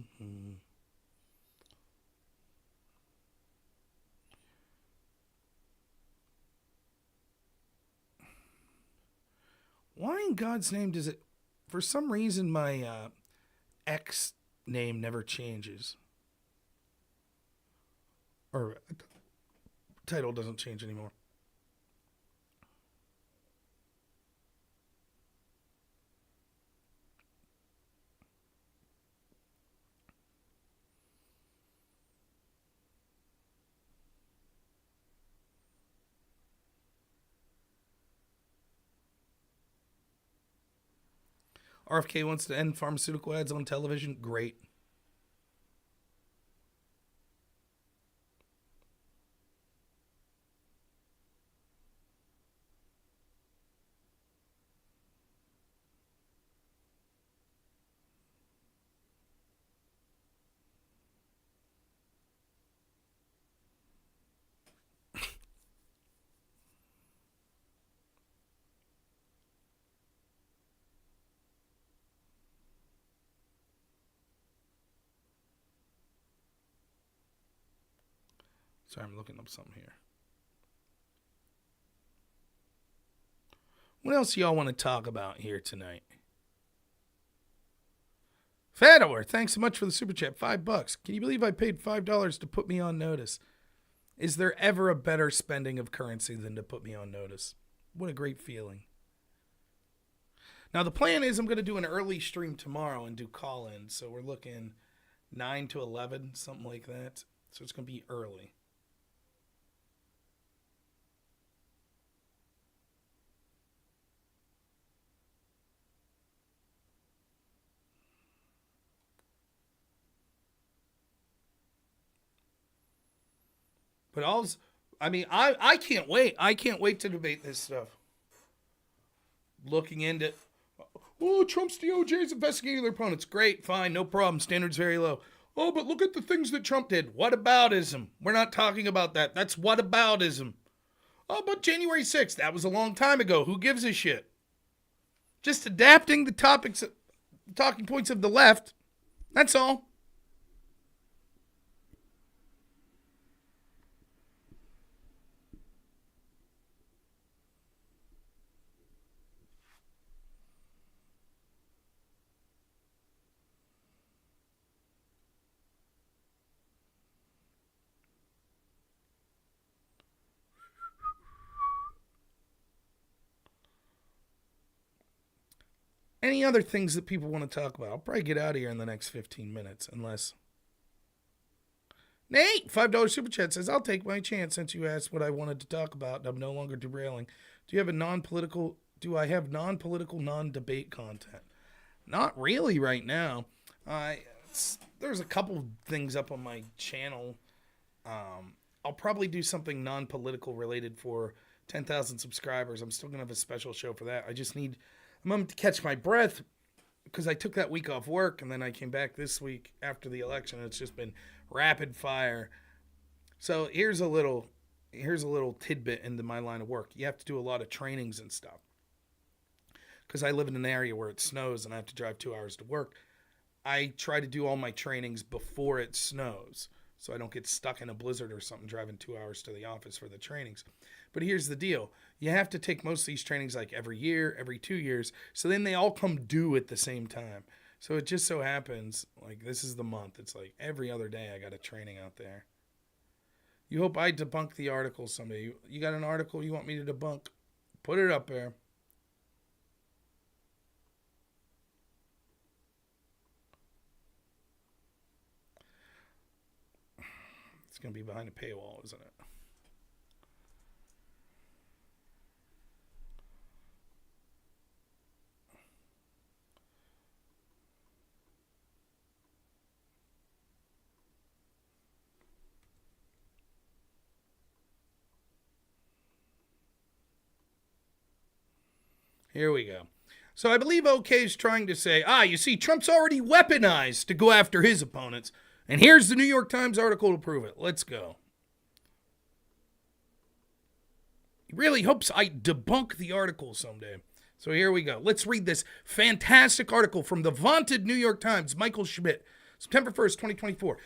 Why in God's name does it... For some reason, my X name never changes. Or title doesn't change anymore. RFK wants to end pharmaceutical ads on television. Great. Sorry, I'm looking up something here. What else y'all want to talk about here tonight? Fedor, thanks so much for the super chat. $5. Can you believe I paid $5 to put me on notice? Is there ever a better spending of currency than to put me on notice? What a great feeling. Now, the plan is I'm going to do an early stream tomorrow and do call-in. So we're looking 9 to 11, something like that. So it's going to be early. But I can't wait. I can't wait to debate this stuff. Looking into, Trump's DOJ's investigating their opponents. Great, fine, no problem. Standards very low. Oh, but look at the things that Trump did. Whataboutism. We're not talking about that. That's whataboutism. Oh, but January 6th, that was a long time ago. Who gives a shit? Just adapting the talking points of the left. That's all. Any other things that people want to talk about? I'll probably get out of here in the next 15 minutes, unless Nate, $5 super chat says, I'll take my chance since you asked what I wanted to talk about and I'm no longer derailing. Do I have non-political, non-debate content? Not really right now. There's a couple things up on my channel. I'll probably do something non-political related for 10,000 subscribers. I'm still going to have a special show for that. I'm going to catch my breath because I took that week off work and then I came back this week after the election. It's just been rapid fire. So here's a little tidbit into my line of work. You have to do a lot of trainings and stuff. Because I live in an area where it snows and I have to drive 2 hours to work. I try to do all my trainings before it snows so I don't get stuck in a blizzard or something driving 2 hours to the office for the trainings. But here's the deal. You have to take most of these trainings like every year, every 2 years. So then they all come due at the same time. So it just so happens, like this is the month. It's like every other day I got a training out there. You hope I debunk the article someday. You got an article you want me to debunk? Put it up there. It's going to be behind a paywall, isn't it? Here we go. So I believe OK is trying to say, you see, Trump's already weaponized to go after his opponents. And here's the New York Times article to prove it. Let's go. He really hopes I debunk the article someday. So here we go. Let's read this fantastic article from the vaunted New York Times, Michael Schmidt, September 1st, 2024.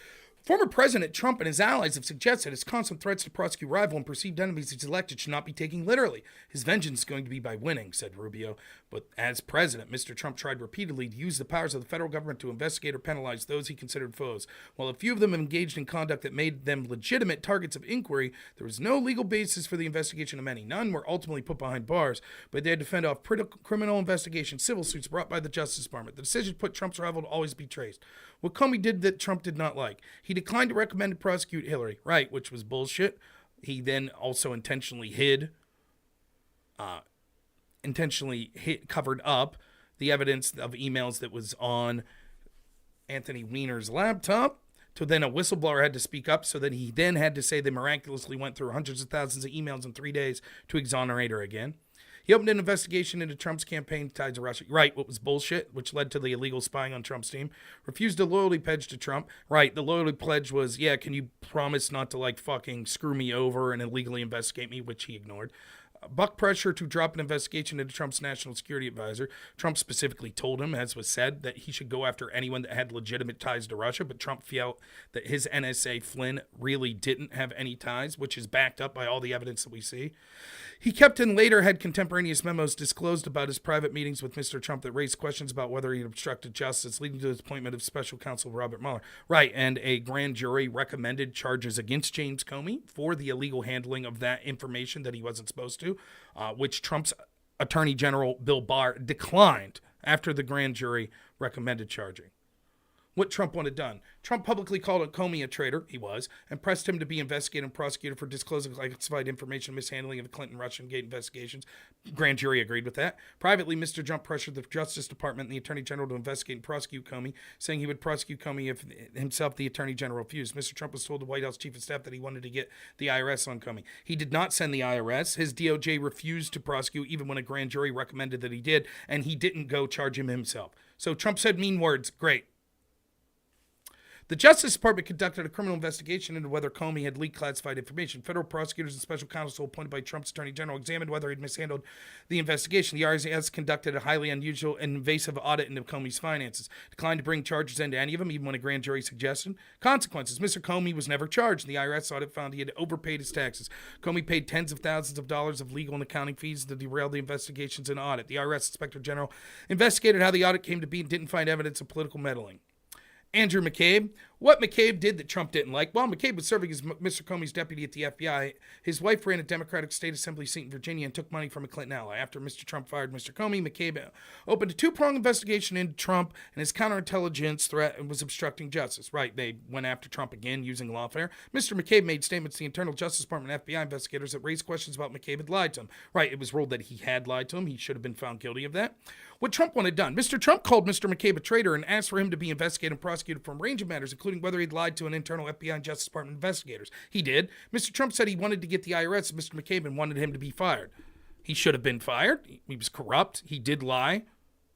Former President Trump and his allies have suggested his constant threats to prosecute rival and perceived enemies he's elected should not be taken literally. His vengeance is going to be by winning, said Rubio. But as president, Mr. Trump tried repeatedly to use the powers of the federal government to investigate or penalize those he considered foes. While a few of them engaged in conduct that made them legitimate targets of inquiry, there was no legal basis for the investigation of many. None were ultimately put behind bars, but they had to fend off criminal investigations, civil suits brought by the Justice Department. The decision to put Trump's rival to always be traced. What Comey did that Trump did not like. He declined to recommend to prosecute Hillary, right, which was bullshit. He then also intentionally covered up the evidence of emails that was on Anthony Weiner's laptop. So then a whistleblower had to speak up, so that he then had to say they miraculously went through hundreds of thousands of emails in 3 days to exonerate her again. He opened an investigation into Trump's campaign ties to Russia. Right, what was bullshit, which led to the illegal spying on Trump's team. Refused a loyalty pledge to Trump. Right, the loyalty pledge was, can you promise not to fucking screw me over and illegally investigate me, which he ignored. Buck pressure to drop an investigation into Trump's national security advisor. Trump specifically told him, as was said, that he should go after anyone that had legitimate ties to Russia, but Trump felt that his NSA Flynn really didn't have any ties, which is backed up by all the evidence that we see. He kept and later had contemporaneous memos disclosed about his private meetings with Mr. Trump that raised questions about whether he had obstructed justice, leading to his appointment of special counsel Robert Mueller. Right, and a grand jury recommended charges against James Comey for the illegal handling of that information that he wasn't supposed to, which Trump's Attorney General Bill Barr declined after the grand jury recommended charging. What Trump wanted done. Trump publicly called Comey a traitor, he was, and pressed him to be investigated and prosecuted for disclosing classified information, mishandling of the Clinton Russian-Gate investigations. Grand jury agreed with that. Privately, Mr. Trump pressured the Justice Department and the Attorney General to investigate and prosecute Comey, saying he would prosecute Comey if himself, the Attorney General, refused. Mr. Trump was told the White House Chief of Staff that he wanted to get the IRS on Comey. He did not send the IRS. His DOJ refused to prosecute even when a grand jury recommended that he did, and he didn't go charge him himself. So Trump said mean words. Great. The Justice Department conducted a criminal investigation into whether Comey had leaked classified information. Federal prosecutors and special counsel appointed by Trump's Attorney General examined whether he'd mishandled the investigation. The IRS conducted a highly unusual and invasive audit into Comey's finances, declined to bring charges into any of them, even when a grand jury suggested. Consequences. Mr. Comey was never charged. The IRS audit found he had overpaid his taxes. Comey paid tens of thousands of dollars of legal and accounting fees to derail the investigations and audit. The IRS Inspector General investigated how the audit came to be and didn't find evidence of political meddling. Andrew McCabe, What McCabe did that Trump didn't like? Well, McCabe was serving as Mr. Comey's deputy at the FBI. His wife ran a Democratic state assembly seat in Virginia and took money from a Clinton ally. After Mr. Trump fired Mr. Comey, McCabe opened a two-pronged investigation into Trump and his counterintelligence threat and was obstructing justice. Right, they went after Trump again using lawfare. Mr. McCabe made statements to the Internal Justice Department and FBI investigators that raised questions about McCabe had lied to him. Right, it was ruled that he had lied to him. He should have been found guilty of that. What Trump wanted done. Mr. Trump called Mr. McCabe a traitor and asked for him to be investigated and prosecuted for a range of matters, including whether he'd lied to an internal FBI and Justice Department investigators. He did. Mr. Trump said he wanted to get the IRS of Mr. McCabe and wanted him to be fired. He should have been fired. He was corrupt. He did lie.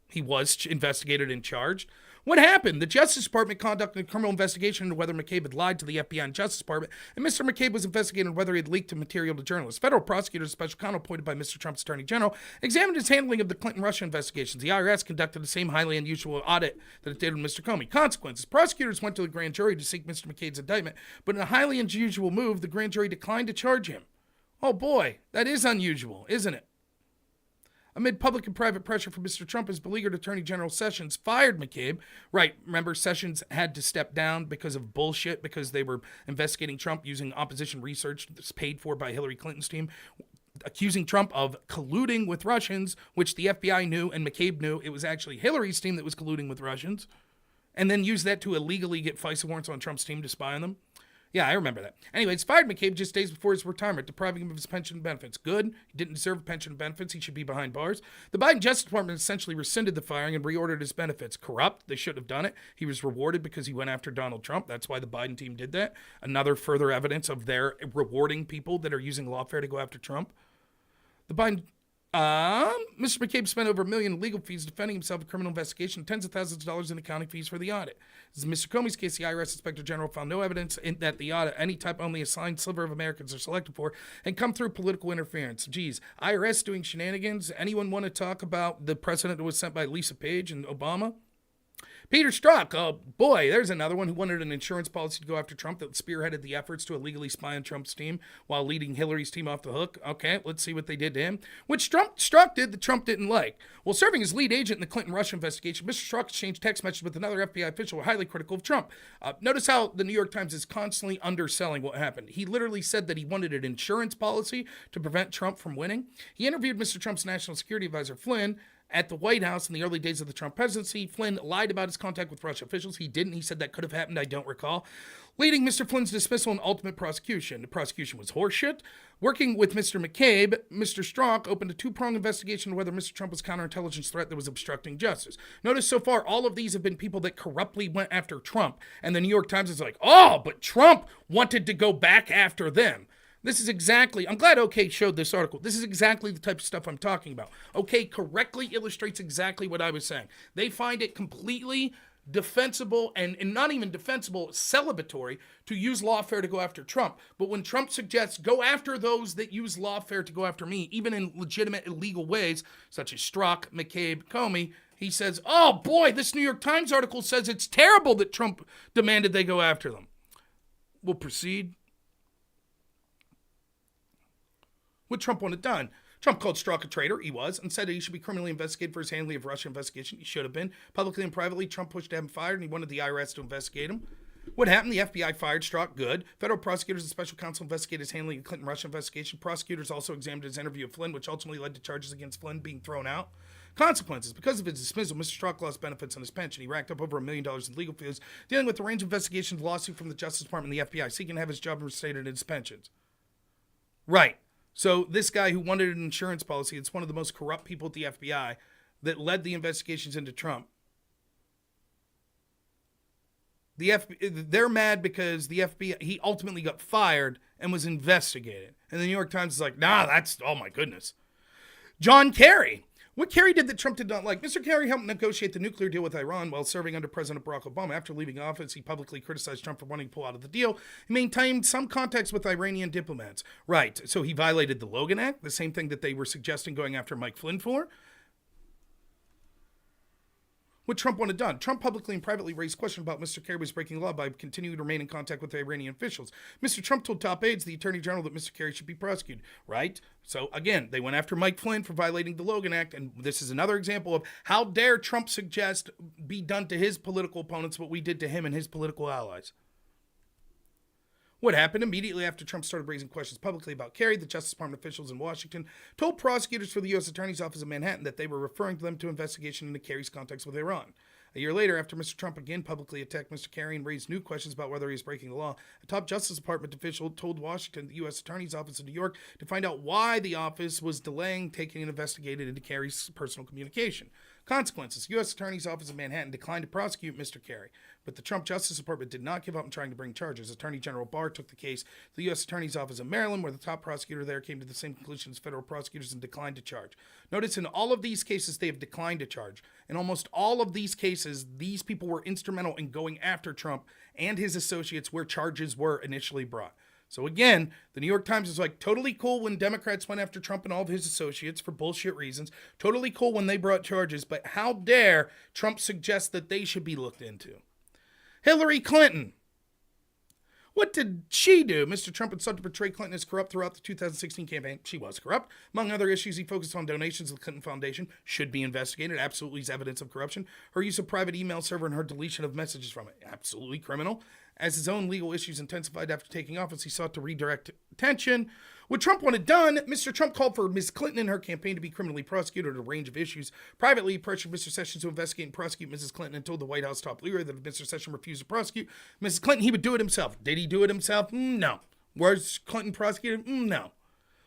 He was investigated and charged. What happened? The Justice Department conducted a criminal investigation into whether McCabe had lied to the FBI and Justice Department, and Mr. McCabe was investigating whether he had leaked material to journalists. Federal prosecutors, special counsel appointed by Mr. Trump's Attorney General, examined his handling of the Clinton-Russia investigations. The IRS conducted the same highly unusual audit that it did with Mr. Comey. Consequences. Prosecutors went to the grand jury to seek Mr. McCabe's indictment, but in a highly unusual move, the grand jury declined to charge him. Oh boy, that is unusual, isn't it? Amid public and private pressure from Mr. Trump, his beleaguered Attorney General Sessions fired McCabe. Right, remember Sessions had to step down because of bullshit, because they were investigating Trump using opposition research that's paid for by Hillary Clinton's team, accusing Trump of colluding with Russians, which the FBI knew and McCabe knew. It was actually Hillary's team that was colluding with Russians, and then used that to illegally get FISA warrants on Trump's team to spy on them. Yeah, I remember that. Anyways, fired McCabe just days before his retirement, depriving him of his pension and benefits. Good. He didn't deserve pension and benefits. He should be behind bars. The Biden Justice Department essentially rescinded the firing and reordered his benefits. Corrupt. They shouldn't have done it. He was rewarded because he went after Donald Trump. That's why the Biden team did that. Another further evidence of their rewarding people that are using lawfare to go after Trump. The Biden... Mr. McCabe spent over $1 million in legal fees defending himself in criminal investigation, tens of thousands of dollars in accounting fees for the audit. As in Mr. Comey's case, the IRS Inspector General found no evidence that the audit, any type only a signed sliver of Americans are selected for, and come through political interference. Geez, IRS doing shenanigans. Anyone want to talk about the precedent that was sent by Lisa Page and Obama? Peter Strzok, oh boy, there's another one who wanted an insurance policy to go after Trump that spearheaded the efforts to illegally spy on Trump's team while leading Hillary's team off the hook. Okay, let's see what they did to him. Which Strzok did that Trump didn't like. Well, serving as lead agent in the Clinton-Russia investigation, Mr. Strzok exchanged text messages with another FBI official highly critical of Trump. Notice how the New York Times is constantly underselling what happened. He literally said that he wanted an insurance policy to prevent Trump from winning. He interviewed Mr. Trump's national security advisor, Flynn, at the White House in the early days of the Trump presidency. Flynn lied about his contact with Russia officials. He didn't. He said that could have happened. I don't recall. Leading Mr. Flynn's dismissal and ultimate prosecution. The prosecution was horseshit. Working with Mr. McCabe, Mr. Strzok opened a two-pronged investigation into whether Mr. Trump was a counterintelligence threat that was obstructing justice. Notice so far, all of these have been people that corruptly went after Trump. And the New York Times is like, oh, but Trump wanted to go back after them. This is exactly, I'm glad OK showed this article. This is exactly the type of stuff I'm talking about. OK correctly illustrates exactly what I was saying. They find it completely defensible and not even defensible, celebratory to use lawfare to go after Trump. But when Trump suggests go after those that use lawfare to go after me, even in legitimate illegal ways, such as Strzok, McCabe, Comey, he says, oh boy, this New York Times article says it's terrible that Trump demanded they go after them. We'll proceed. What Trump wanted done. Trump called Strzok a traitor. He was, and said that he should be criminally investigated for his handling of Russia investigation. He should have been. Publicly and privately, Trump pushed to have him fired, and he wanted the IRS to investigate him. What happened? The FBI fired Strzok. Good. Federal prosecutors and special counsel investigated his handling of the Clinton-Russia investigation. Prosecutors also examined his interview of Flynn, which ultimately led to charges against Flynn being thrown out. Consequences. Because of his dismissal, Mr. Strzok lost benefits on his pension. He racked up over $1 million in legal fees, dealing with a range of investigations, lawsuit from the Justice Department and the FBI, seeking to have his job reinstated in his pensions. Right. So this guy who wanted an insurance policy, it's one of the most corrupt people at the FBI that led the investigations into Trump. They're mad because the FBI, he ultimately got fired and was investigated. And the New York Times is like, nah, that's, oh my goodness. John Kerry. What Kerry did that Trump did not like. Mr. Kerry helped negotiate the nuclear deal with Iran while serving under President Barack Obama. After leaving office, he publicly criticized Trump for wanting to pull out of the deal. He maintained some contacts with Iranian diplomats. Right, so he violated the Logan Act, the same thing that they were suggesting going after Mike Flynn for. what Trump wanted done. Trump publicly and privately raised questions about Mr. Kerry was breaking the law by continuing to remain in contact with Iranian officials. Mr. Trump told top aides, the Attorney General, that Mr. Kerry should be prosecuted, right? So again, they went after Mike Flynn for violating the Logan Act, and this is another example of how dare Trump suggest be done to his political opponents what we did to him and his political allies. What happened immediately after Trump started raising questions publicly about Kerry, the Justice Department officials in Washington told prosecutors for the U.S. Attorney's Office in Manhattan that they were referring them to investigation into Kerry's contacts with Iran. A year later, after Mr. Trump again publicly attacked Mr. Kerry and raised new questions about whether he was breaking the law, a top Justice Department official told Washington, the U.S. Attorney's Office in New York, to find out why the office was delaying taking an investigation into Kerry's personal communication. Consequences. U.S. Attorney's Office in Manhattan declined to prosecute Mr. Kerry, but the Trump Justice Department did not give up in trying to bring charges. Attorney General Barr took the case to the U.S. Attorney's Office in Maryland, where the top prosecutor there came to the same conclusion as federal prosecutors and declined to charge. Notice in all of these cases, they have declined to charge. In almost all of these cases, these people were instrumental in going after Trump and his associates where charges were initially brought. So again, the New York Times is like totally cool when Democrats went after Trump and all of his associates for bullshit reasons. Totally cool when they brought charges, but how dare Trump suggest that they should be looked into? Hillary Clinton. What did she do? Mr. Trump had sought to portray Clinton as corrupt throughout the 2016 campaign. She was corrupt. Among other issues, he focused on donations to the Clinton Foundation. Should be investigated. Absolutely is evidence of corruption. Her use of private email server and her deletion of messages from it. Absolutely criminal. As his own legal issues intensified after taking office, he sought to redirect attention. What Trump wanted done, Mr. Trump called for Ms. Clinton and her campaign to be criminally prosecuted on a range of issues. Privately, he pressured Mr. Sessions to investigate and prosecute Mrs. Clinton and told the White House top lawyer that if Mr. Sessions refused to prosecute Mrs. Clinton, he would do it himself. Did he do it himself? No. Was Clinton prosecuted? No.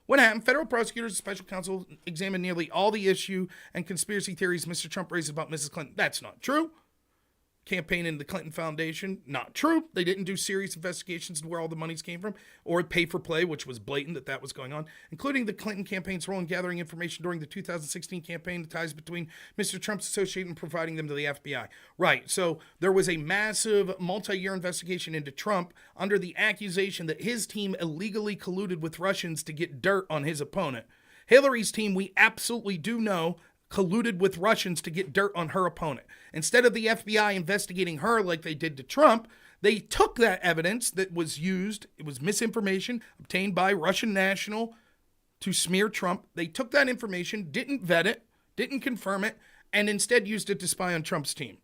What happened? Federal prosecutors and special counsel examined nearly all the issue and conspiracy theories Mr. Trump raised about Mrs. Clinton. That's not true. Campaign in the Clinton Foundation, not true. They didn't do serious investigations into where all the monies came from, or pay for play, which was blatant that was going on, including the Clinton campaign's role in gathering information during the 2016 campaign, the ties between Mr. Trump's associate and providing them to the FBI. Right, so there was a massive multi-year investigation into Trump under the accusation that his team illegally colluded with Russians to get dirt on his opponent. Hillary's team, we absolutely do know, colluded with Russians to get dirt on her opponent. Instead of the FBI investigating her like they did to Trump, they took that evidence that was used, it was misinformation obtained by Russian national to smear Trump. They took that information, didn't vet it, didn't confirm it, and instead used it to spy on Trump's team.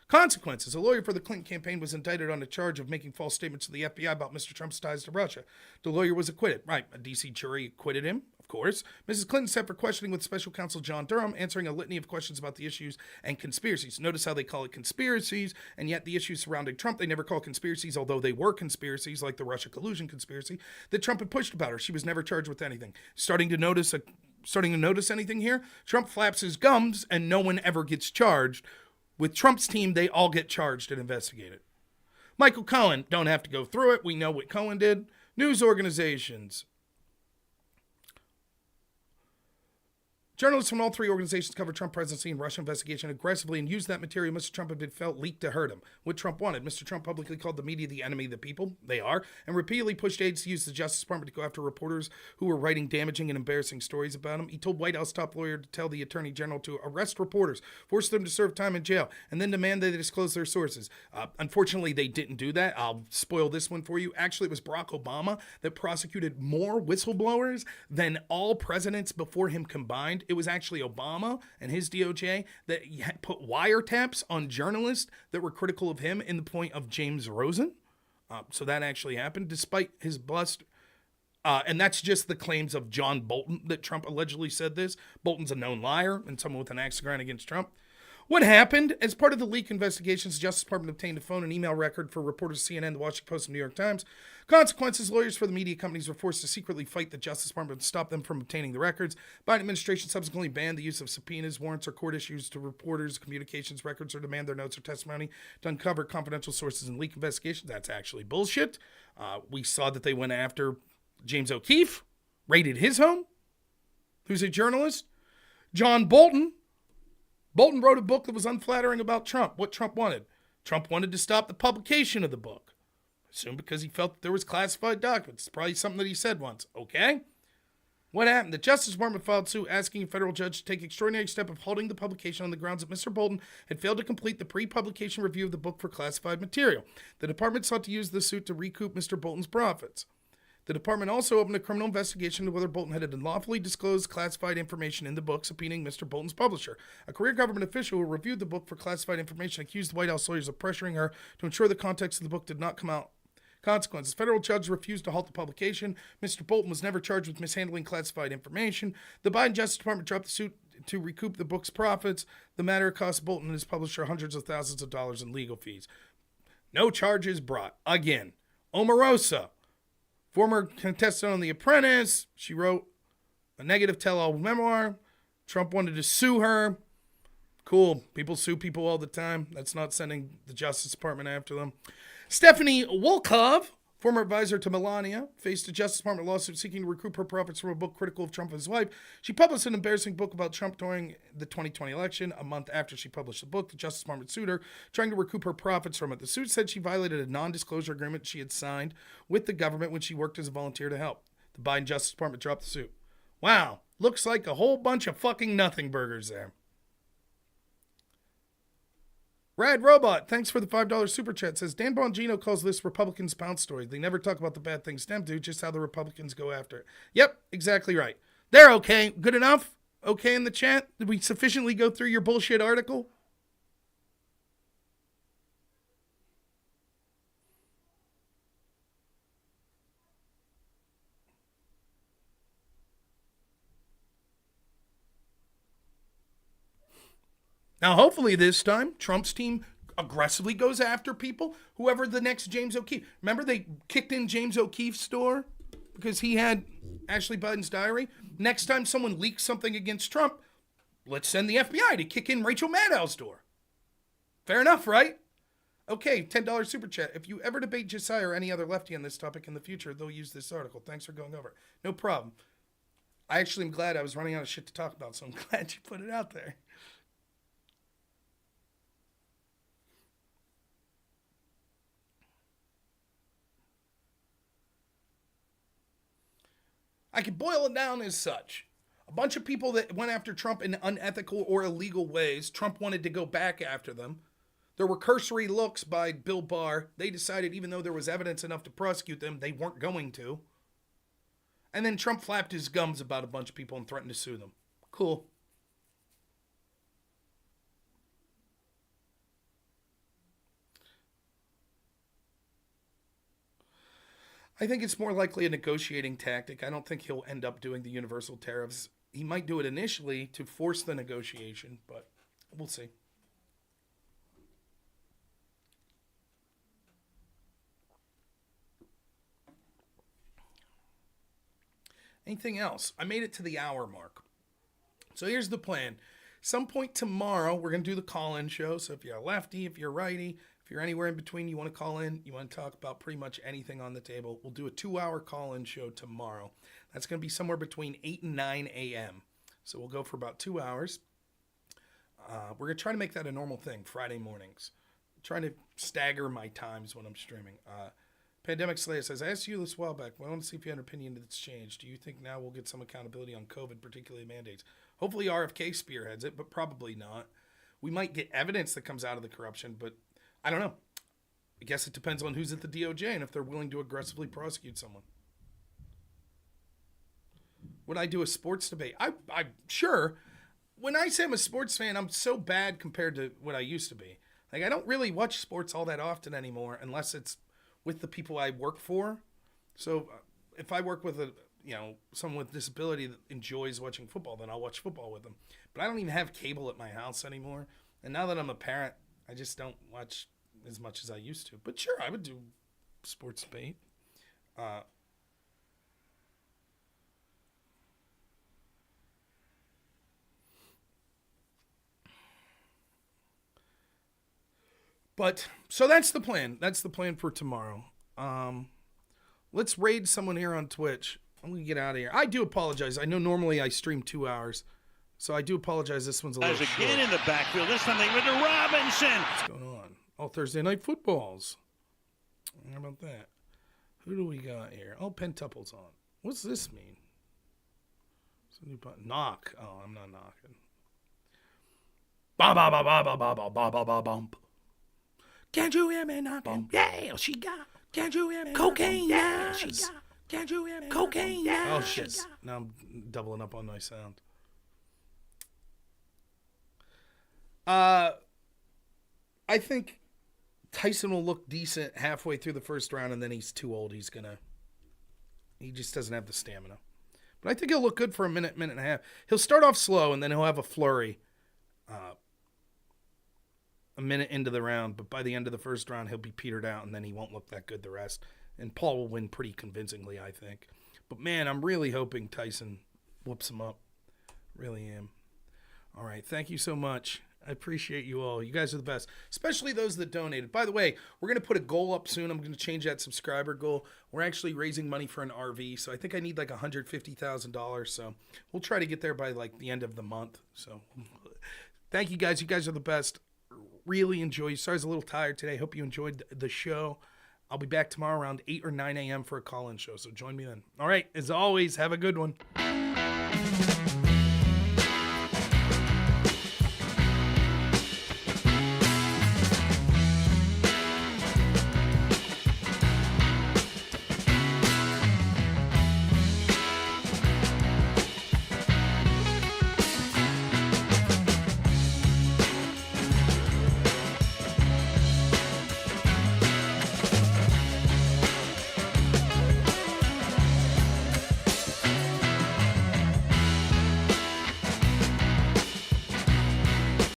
Consequences. A lawyer for the Clinton campaign was indicted on a charge of making false statements to the FBI about Mr. Trump's ties to Russia. The lawyer was acquitted. Right, a D.C. jury acquitted him, of course. Mrs. Clinton set for questioning with special counsel John Durham, answering a litany of questions about the issues and conspiracies. Notice how they call it conspiracies, and yet the issues surrounding Trump, they never call conspiracies, although they were conspiracies, like the Russia collusion conspiracy, that Trump had pushed about her. She was never charged with anything. Starting to notice anything here? Trump flaps his gums, and no one ever gets charged. With Trump's team, they all get charged and investigated. Michael Cohen, don't have to go through it. We know what Cohen did. News organizations. Journalists from all three organizations covered Trump presidency and Russia investigation aggressively and used that material Mr. Trump had been felt leaked to hurt him. What Trump wanted. Mr. Trump publicly called the media the enemy of the people. They are. And repeatedly pushed aides to use the Justice Department to go after reporters who were writing damaging and embarrassing stories about him. He told White House top lawyer to tell the Attorney General to arrest reporters, force them to serve time in jail, and then demand that they disclose their sources. Unfortunately, they didn't do that. I'll spoil this one for you. Actually, it was Barack Obama that prosecuted more whistleblowers than all presidents before him combined. It was actually Obama and his DOJ that put wiretaps on journalists that were critical of him in the point of James Rosen. So that actually happened despite his bust. And that's just the claims of John Bolton that Trump allegedly said this. Bolton's a known liar and someone with an axe to grind against Trump. What happened? As part of the leak investigations, the Justice Department obtained a phone and email record for reporters of CNN, the Washington Post, and New York Times. Consequences, lawyers for the media companies were forced to secretly fight the Justice Department to stop them from obtaining the records. Biden administration subsequently banned the use of subpoenas, warrants, or court issues to reporters, communications records, or demand their notes or testimony to uncover confidential sources in leak investigations. That's actually bullshit. We saw that they went after James O'Keefe, raided his home, who's a journalist. John Bolton. Bolton wrote a book that was unflattering about Trump, what Trump wanted. Trump wanted to stop the publication of the book. I assume because he felt that there was classified documents. It's probably something that he said once. Okay? What happened? The Justice Department filed suit asking a federal judge to take extraordinary step of halting the publication on the grounds that Mr. Bolton had failed to complete the pre-publication review of the book for classified material. The department sought to use the suit to recoup Mr. Bolton's profits. The department also opened a criminal investigation into whether Bolton had unlawfully disclosed classified information in the book, subpoenaing Mr. Bolton's publisher. A career government official who reviewed the book for classified information accused the White House lawyers of pressuring her to ensure the context of the book did not come out. Consequences. Federal judge refused to halt the publication. Mr. Bolton was never charged with mishandling classified information. The Biden Justice Department dropped the suit to recoup the book's profits. The matter cost Bolton and his publisher hundreds of thousands of dollars in legal fees. No charges brought. Again. Omarosa, former contestant on The Apprentice. She wrote a negative tell-all memoir. Trump wanted to sue her. Cool. People sue people all the time. That's not sending the Justice Department after them. Stephanie Wolkov, former advisor to Melania, faced a Justice Department lawsuit seeking to recoup her profits from a book critical of Trump and his wife. She published an embarrassing book about Trump during the 2020 election. A month after she published the book, the Justice Department sued her, trying to recoup her profits from it. The suit said she violated a non-disclosure agreement she had signed with the government when she worked as a volunteer to help. The Biden Justice Department dropped the suit. Wow, looks like a whole bunch of fucking nothing burgers there. Rad Robot, thanks for the $5 super chat, says Dan Bongino calls this Republicans' pound story. They never talk about the bad things Dems do, just how the Republicans go after it. Yep, exactly right. They're okay. Good enough? Okay in the chat? Did we sufficiently go through your bullshit article? Now, hopefully this time, Trump's team aggressively goes after people, whoever the next James O'Keefe. Remember they kicked in James O'Keefe's door because he had Ashley Biden's diary? Next time someone leaks something against Trump, let's send the FBI to kick in Rachel Maddow's door. Fair enough, right? Okay, $10 super chat. If you ever debate Josiah or any other lefty on this topic in the future, they'll use this article. Thanks for going over it. No problem. I actually am glad I was running out of shit to talk about, so I'm glad you put it out there. I could boil it down as such. A bunch of people that went after Trump in unethical or illegal ways, Trump wanted to go back after them. There were cursory looks by Bill Barr. They decided even though there was evidence enough to prosecute them, they weren't going to. And then Trump flapped his gums about a bunch of people and threatened to sue them. Cool. I think it's more likely a negotiating tactic. I don't think he'll end up doing the universal tariffs. He might do it initially to force the negotiation, but we'll see. Anything else? I made it to the hour mark. So here's the plan. Some point tomorrow, we're going to do the call-in show. So if you're a lefty, if you're a righty, if you're anywhere in between, you want to call in, you want to talk about pretty much anything on the table, we'll do a 2-hour call-in show tomorrow. That's going to be somewhere between 8 and 9 a.m. So we'll go for about 2 hours. We're going to try to make that a normal thing, Friday mornings. I'm trying to stagger my times when I'm streaming. Pandemic Slayer says, I asked you this a while back. I want to see if you had an opinion that's changed. Do you think now we'll get some accountability on COVID, particularly mandates? Hopefully RFK spearheads it, but probably not. We might get evidence that comes out of the corruption, but I don't know. I guess it depends on who's at the DOJ and if they're willing to aggressively prosecute someone. Would I do a sports debate? I'm sure. When I say I'm a sports fan, I'm so bad compared to what I used to be. Like, I don't really watch sports all that often anymore unless it's with the people I work for. So if I work with someone with disability that enjoys watching football, then I'll watch football with them. But I don't even have cable at my house anymore. And now that I'm a parent, I just don't watch as much as I used to. But sure, I would do sports debate. But, so that's the plan. That's the plan for tomorrow. Let's raid someone here on Twitch. I'm going to get out of here. I do apologize. I know normally I stream 2 hours. So I do apologize. This one's a little short. Again in the backfield. This time they went to Robinson. What's going on? All Thursday night footballs. How about that? Who do we got here? Oh, Pentuple's on. What's this mean? Knock. Oh, I'm not knocking. Ba ba ba ba ba ba ba ba ba ba bump. Can't you hear me knocking? Yeah, she got. Can't you hear me? Cocaine. Yeah, she got. Can't you hear me? Cocaine. Yeah. Oh shit. Now I'm doubling up on my sound. I think Tyson will look decent halfway through the first round, and then he's too old. He just doesn't have the stamina. But I think he'll look good for a minute and a half. He'll start off slow, and then he'll have a flurry a minute into the round. But by the end of the first round, he'll be petered out, and then he won't look that good the rest. And Paul will win pretty convincingly, I think. But, man, I'm really hoping Tyson whoops him up. Really am. All right, thank you so much. I appreciate you all. You guys are the best, especially those that donated. By the way, we're going to put a goal up soon. I'm going to change that subscriber goal. We're actually raising money for an RV, so I think I need like $150,000. So we'll try to get there by like the end of the month. So thank you guys. You guys are the best. Really enjoy. Sorry I was a little tired today. Hope you enjoyed the show. I'll be back tomorrow around 8 or 9 a.m. for a call-in show, so join me then. All right, as always, have a good one.